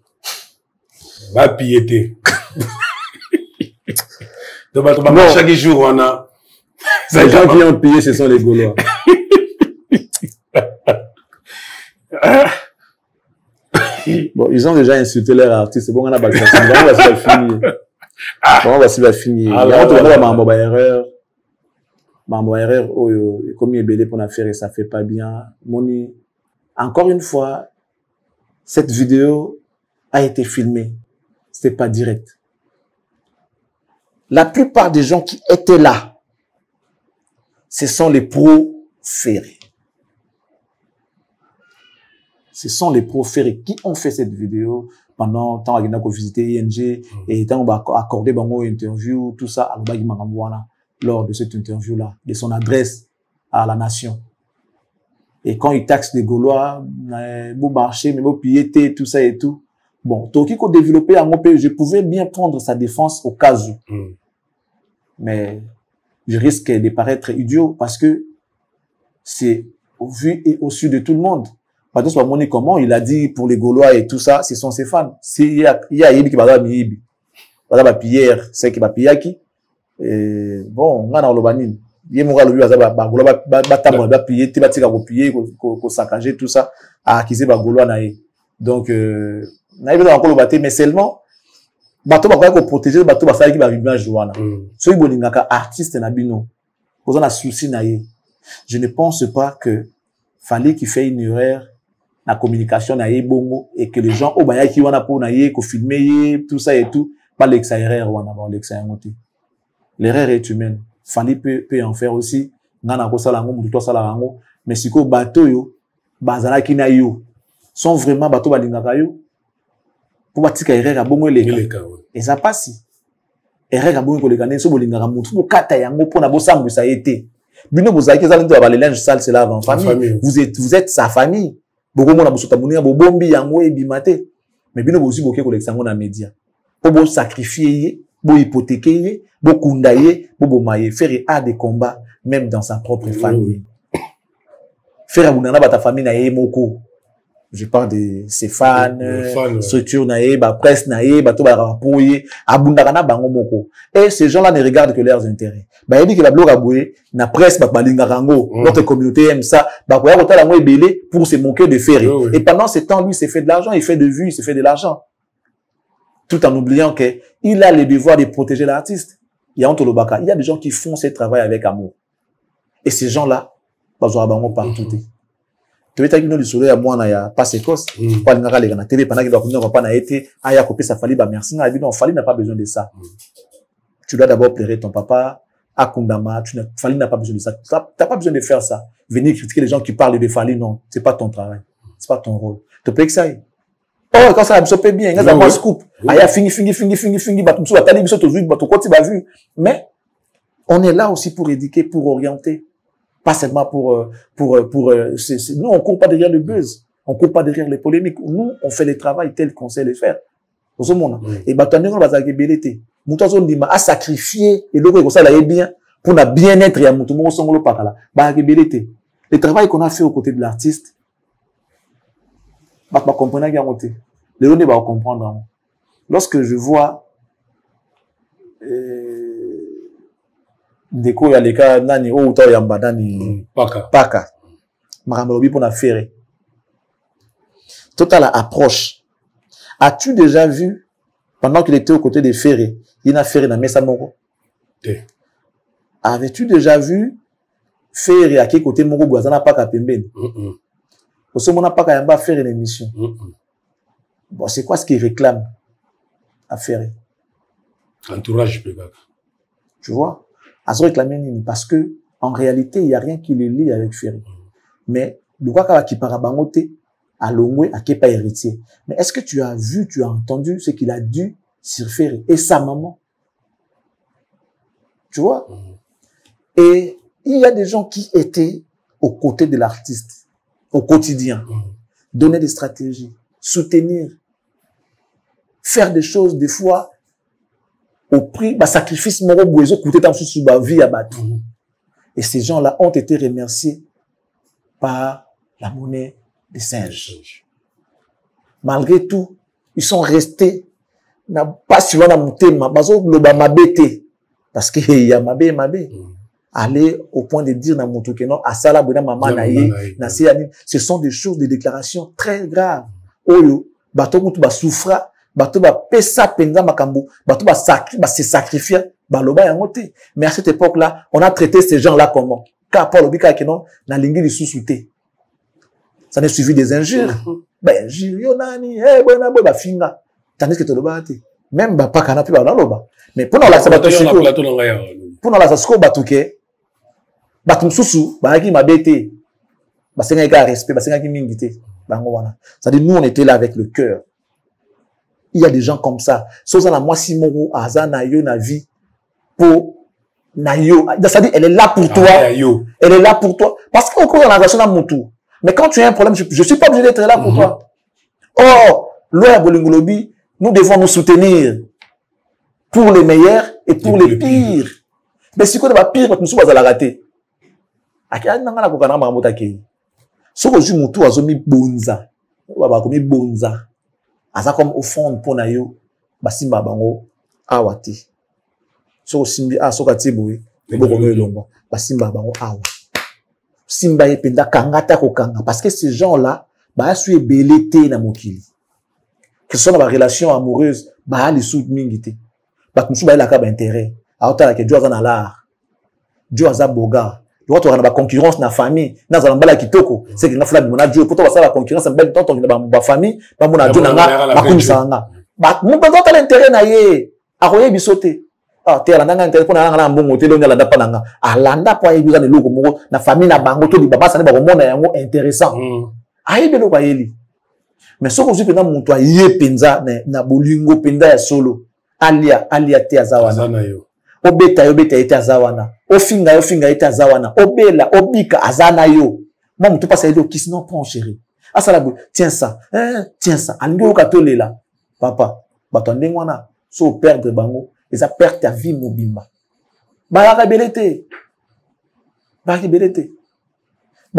Ba piété. Donc ba chaque jour on a les gens qui ont pillé ce sont les Gaulois. Bon, ils ont déjà insulté leur artiste. Bon, on a battu. Bon, on va finir. Il y a un erreur. Erreur, comme il est belé pour la faire et ça fait pas bien. Moni, encore une fois, cette vidéo a été filmée. C'était pas direct. La plupart des gens qui étaient là, ce sont les pros Ferré. Ce sont les pros Ferré qui ont fait cette vidéo pendant tant qu'on a visité ING et tant on va accorder une interview, tout ça, lors de cette interview-là, de son adresse à la nation. Et quand ils taxent les Gaulois, beau marché, mais beau piété, tout ça et tout. Bon, Toki qu'on développait à mon pays, je pouvais bien prendre sa défense au cas où. Mais je risque de paraître idiot parce que c'est au vu et au su de tout le monde. Parce que comment il a dit pour les Gaulois et tout ça, ce sont ses fans. Il y a Yibi qui va Miyibi. Voilà, Pierre, c'est qui va Piyaki. Bon, on a le banin. Il y a mon gars, lui, Gaulois, piller, tu vas tirer au piller, ko saccager tout ça, à acquiser Gaulois naïe. Donc, naïve dans le bateau, mais seulement, bateau va pas protéger, bateau va faire qui va vivre joie. Ceux qui veulent artiste nabino, posant la souci naïe. Je ne pense pas que fallait qu'il fait une erreur la communication naïe bongo et que les gens au baya qui wana pour naïe ko filmer tout ça et tout, pas l'exerreur wana ba l'exerreur. L'erreur est humaine. Fallait peut en faire aussi. Nana ko sala ngo mutu sala ngo, mais siko bateau yo bazala ki na yo sont vraiment bateau balingaka yo pour batika erreur bongo leka. Et ça passe. Erreur bongo ko leka nso bolingaka mutu ko kata yango pona bo sambu ça été. Bino bozaki za ndo ba les linge sale c'est là en famille. Vous êtes sa famille. Beaucoup mona bosota muninga bo bombi yango e bimate. Mais bino bozi boké ko leksango na média. Bo sacrifier, bo hypothéquer, bo kundaye, bo maye faire a des combats même dans sa propre famille. Faire abunana ba ta famille na ye moko. Je parle de ses fans, structure na ye, ba presse na ye, ba to ba rapport ye, abundaka na bango moko. Et ces gens-là ne regardent que leurs intérêts. Ba yedi que la blog aboué, na presse ba balinga rango, notre communauté aime ça, ba ko ya kota lango ebele pour se moquer de faire. Et pendant ce temps, lui, il s'est fait de l'argent, il fait de vues, il s'est fait de l'argent. Tout en oubliant que il a le devoir de protéger l'artiste. Il y a il y a des gens qui font ce travail avec amour. Et ces gens-là, bah, ils ont partout. Tu veux dire que nous, le soleil, à moi, on a pas ces causes. Pas le nara, les gars, la télé, pendant qu'ils doivent pas été, ah, y a copié, ça fallait, bah, merci, non, fallait n'a pas besoin de ça. Tu dois d'abord pleurer ton papa, à Kundama, fallait n'a pas besoin de ça. T'as pas besoin de faire ça. Venir critiquer les gens qui parlent de Fali, non, c'est pas ton travail. C'est pas ton rôle. Tu peux que ça y. Oh, quand ça absorbe bien, il y a un scoop. Ah, y a fini, bah, tout ça, t'as dit, bah, tout côté, bah, vu. Mais, on est là aussi pour éduquer, pour orienter. Pas seulement nous, on court pas derrière le buzz. On court pas derrière les polémiques. Nous, on fait le travail tel qu'on sait le faire. Et bah, tu as a belité. Moutazo dit, à sacrifier, et l'autre, ça, là, est bien, pour la bien-être, il y a moutou, songolo, pas là. Bah, belité. Le travail qu'on a fait aux côtés de l'artiste, bah, comprendre, qu'il y a monté. Les autres, va comprendre. Lorsque je vois, Ndeko ya leka nani o uta yamba nani paka maramolobi pour na faire total approche. As-tu déjà vu pendant qu'il était aux côtés de Ferré, il n'a Ferré na mesa moko? Avais-tu déjà vu Ferré à quel côté moko boazana paka pembeni? Parce que mon paka yamba faire une émission. Bon, c'est quoi ce qu'il réclame à Ferré? Entourage peut-être. Tu vois? Parce que, en réalité, il n'y a rien qui le lie avec Ferré. Mais, le quoi qui parabangote, à Longwe, à Kepa héritier. Mais est-ce que tu as vu, tu as entendu ce qu'il a dit sur Ferré et sa maman? Tu vois? Et il y a des gens qui étaient aux côtés de l'artiste, au quotidien. Donner des stratégies, soutenir, faire des choses, des fois, au prix, bah, sacrifice, mon boiseau, coûter tant sous ma vie à battre. Et ces gens-là ont été remerciés par la monnaie des singes. Malgré tout, ils sont restés, n'a pas suivi la montée, parce qu'il y a mabé. Aller au point de dire dans mon truc, non, à ça, maman, ce sont des choses, des déclarations très graves. Oyo, bateau, ba souffra, bateau, ba pesa, penza, makambo, bateau, ba se sacrifier, ba loba, yangote. Mais à cette époque-là, on a traité ces gens-là comment? Car Paul Obika, qui non, na lingi du sous-souté. Ça n'est suivi des injures. Ben, injure, nani, ba finga. Tandis que te loba, même, ba, pas canapé, ba, loba. Mais pour nous, là, ça va toucher. Pour nous, là, ça se batouke. Batum sousou, bah qui m'a bêté, bah c'est un gars respect, bah c'est un gars qui m'invite, bah voilà. Ça dit nous on était là avec le cœur. Il y a des gens comme ça. Sosa la moi si moro aza na yo na vie pour na yo. Ça dit elle est là pour toi. Elle est là pour toi parce qu'au cours de la relation à mon tour. Mais quand tu as un problème, je suis pas obligé d'être là pour toi. Oh, l'Oya Bolingolobi, nous devons nous soutenir pour les meilleurs et pour les pires. Mais si quoi de pire, nous sommes à la rater. Akia nangana ko kana mamota ke soko ju mutu azomi bonza baba komi bonza asa comme au fond pona yo basimba bango awati soko simbi soka tiboui boko melongo basimba bango awa simba ependa kangata ko kanga parce que ces gens là bah su belete na mokili que ce soit dans la relation amoureuse bah les sous mingité bah comme ça bah la ka ba intérêt a autant que Dieu azana l'art Dieu aza boga doit avoir la concurrence na famille na za mbala kitoko c'est que na fla mona Dieu pour toi ça la concurrence en belle temps ba famille ba mona Dieu na ba kunisa nga ba mon pas l'intérêt na ye a royer bisoté ah te alanda nga intérêt pour na nga mbongo te lo nyala ndapa nanga alanda po ayebiza ne loko moko na famille na bango to di baba sa ne ba komona yango intéressant ayebi lo ba yeli mais soko zu pena muntu aye penza na bolingo penda ya solo alia te azawana obeta ete azawana ofinga ete azawana obela obika azana yo moi muntu pasa yeli okisi non prends chéri asala bo tiens ça alingi okatolela papa bato ndengwana so perdre bango eza perte ta vie mobimba ba rebelete ba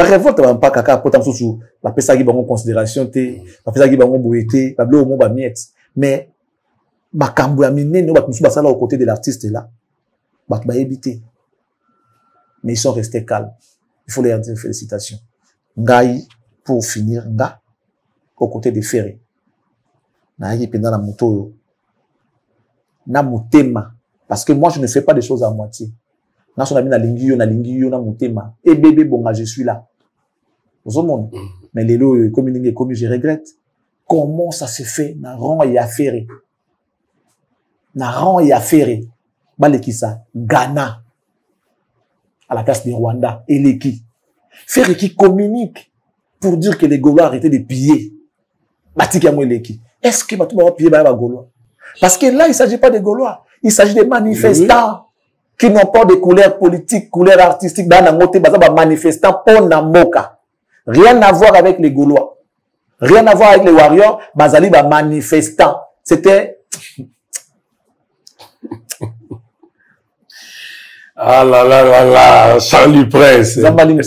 révolte ba mpaka kaka pota msusu ba pesa ki bango considération te ba pesa ki bango boité ba blo mo ba miette mais ba kambo ya minene ba msusu basala aux côtés de l'artiste là ba éviter mais ils sont restés calmes il faut leur dire félicitations ngai pour finir nga aux côtés des ferrés na yi pendant la moto na mutema parce que moi je ne fais pas des choses à moitié na son ami na lingi yo na mutema et bébé bonga je suis là au monde mais les lots comme je regrette comment ça se fait na rang et affaire balekisa Ghana à la place du Rwanda et l'équipe faire qui communique pour dire que les Gaulois arrêtaient de piller batikamwe l'équipe est-ce que batou va piller ba Gaulois parce que là il s'agit pas des Gaulois il s'agit des manifestants qui n'ont pas de couleur politique couleur artistique dans la moté baza ba manifestants pour na moka rien à voir avec les Gaulois rien à voir avec les warriors bazali ba manifestants c'était ah là là là là, Charlie Prince. Zambalim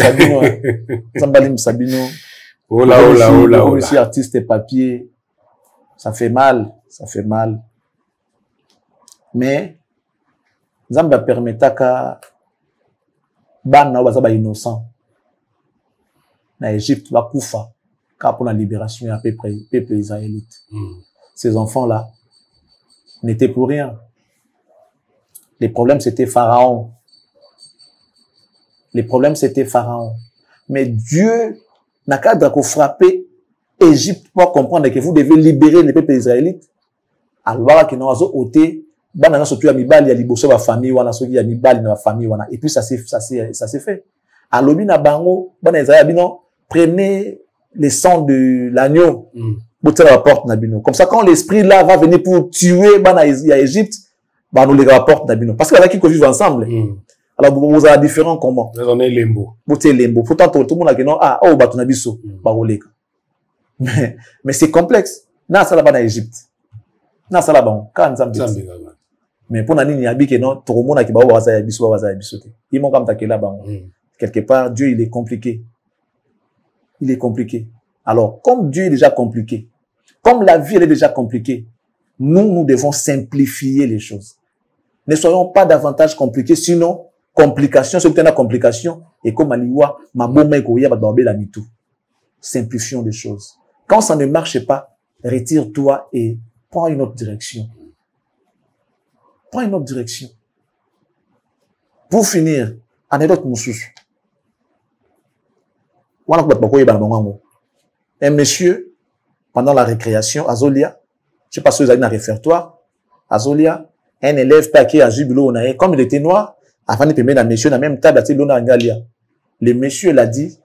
Sabino. Oh là. Aussi artiste et papier. Ça fait mal. Mais, Zamba permetta ka bana bazaba innocent. Na Égypte, va koufa. Car pour la libération, il y a peuple israélite. Ces enfants-là n'étaient pour rien. Les problèmes, c'était Pharaon. Mais Dieu n'a qu'à frapper Égypte pour comprendre que vous devez libérer les peuples israélites. Alors, qu'il n'a pas ôté, banana surtout à Mibali, il y a liboso la famille, wana soki ya Mibali na famille wana. Et puis ça s'est fait. Alors, bina bango, banana Israël bino, prenez les sangs de l'agneau, boutez la porte nabino. Comme ça, quand l'esprit là va venir pour tuer banana Égypte, bah nous les rapporte nabino. Parce qu'il y a qui vivent ensemble. Alors, vous avez différents comment? On est limbo. Limbo. Pourtant, tout le monde a dit non, batunabiso, baroleka. Mais c'est complexe. Na sala ba na Égypte. Na sala ba kan Zambie. Mais pour nani yabi que non, tout le monde a ki ba waza ya biso te. Ils m'ont comme takela ba. Quelque part, Dieu il est compliqué. Alors, comme Dieu est déjà compliqué, comme la vie elle est déjà compliquée, nous devons simplifier les choses. Ne soyons pas davantage compliqués, sinon complication, c'est une complication, et comme Aliwa, ma bombe est la mitou. Simplifions les choses. Quand ça ne marche pas, retire-toi et prends une autre direction. Pour finir, anecdote moussous. Un monsieur, pendant la récréation, à Zolia, je sais pas si vous avez un réfectoire, à Zolia, un élève paquet à Jubilou, comme il était noir, avant de permettre à monsieur, dans la même table, le monsieur l'a dit,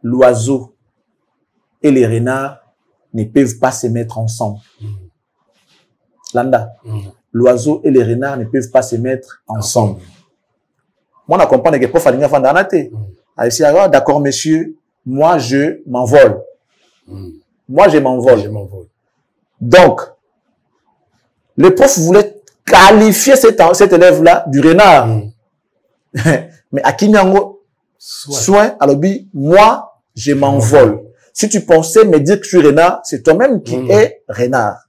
l'oiseau et les renards ne peuvent pas se mettre ensemble. Landa, l'oiseau et les renards ne peuvent pas se mettre ensemble. Moi, on comprend que le prof a dit, d'accord, monsieur, moi, je m'envole. Donc, le prof voulait qualifier cet élève-là du renard. Mais à Kinyango, soin, alors, moi, je m'envole. Si tu pensais me dire que je suis renard, c'est toi-même qui es renard.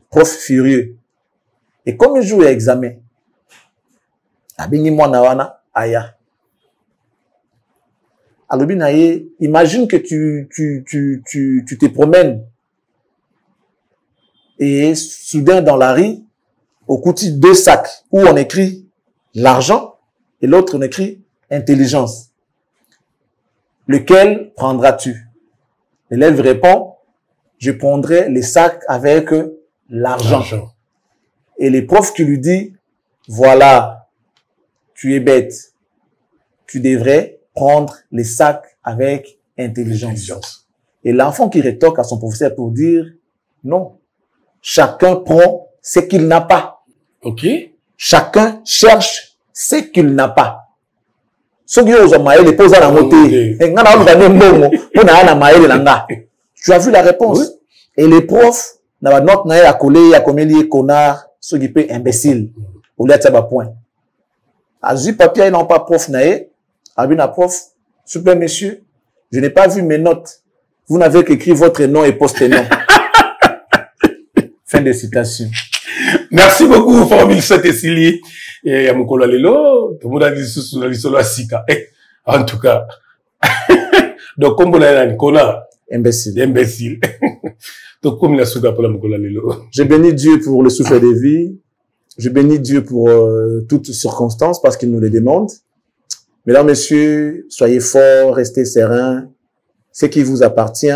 Prof furieux. Et comme il joue à l'examen, Abini Mwanawana, Aya. alobi na ye, imagine que tu te promènes et soudain dans la rue, au côté 2 sacs où on écrit l'argent et l'autre on écrit intelligence. Lequel prendras-tu? L'élève répond, je prendrai les sacs avec l'argent. Et les profs qui lui dit, voilà, tu es bête. Tu devrais prendre les sacs avec intelligence. Et l'enfant qui rétorque à son professeur pour dire, non, chacun prend ce qu'il n'a pas. Ok. Chacun cherche ce qu'il n'a pas. Tu as vu la réponse. Oui. Et les profs, n'a pas noté à coller, à comme les connards, ceux qui paient imbécile. Au lieu de ça, point. À ce papier, ils n'ont pas prof naé. À bien la prof, s'il vous plaît, monsieur, je n'ai pas vu mes notes. Vous n'avez qu'écrit votre nom et post-nom. Fin de citation. Merci beaucoup, Formule 7 et Sili. Et à mon collègue Lelo, tout le monde a dit sous la liste de Sika. En tout cas. Donc, comme on a dit, imbécile. Donc, comme il a souga pour la Mokola Lelo. Je bénis Dieu pour le souffle de vie. Je bénis Dieu pour toutes circonstances parce qu'il nous les demande. Mesdames, messieurs, soyez forts, restez sereins. Ce qui vous appartient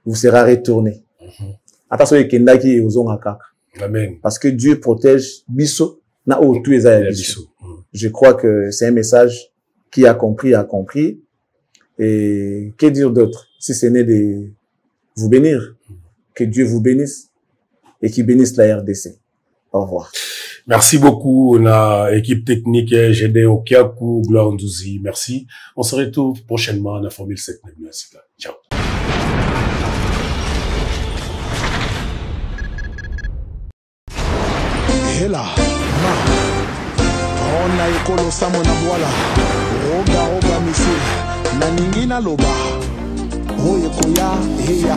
vous sera retourné. Attention, Amen. Parce que Dieu protège Bisso. Je crois que c'est un message qui a compris. Et que dire d'autre si ce n'est de vous bénir. Que Dieu vous bénisse et qu'il bénisse la RDC. Au revoir. Merci beaucoup, la équipe technique, GD Okiaku, Gloire Ndouzi. Merci. On se retrouve prochainement dans la Formule 7. Ciao. Hela, ma, ona ekolo samo na bwala, roga misi, na ningina loba, oye koya, heya.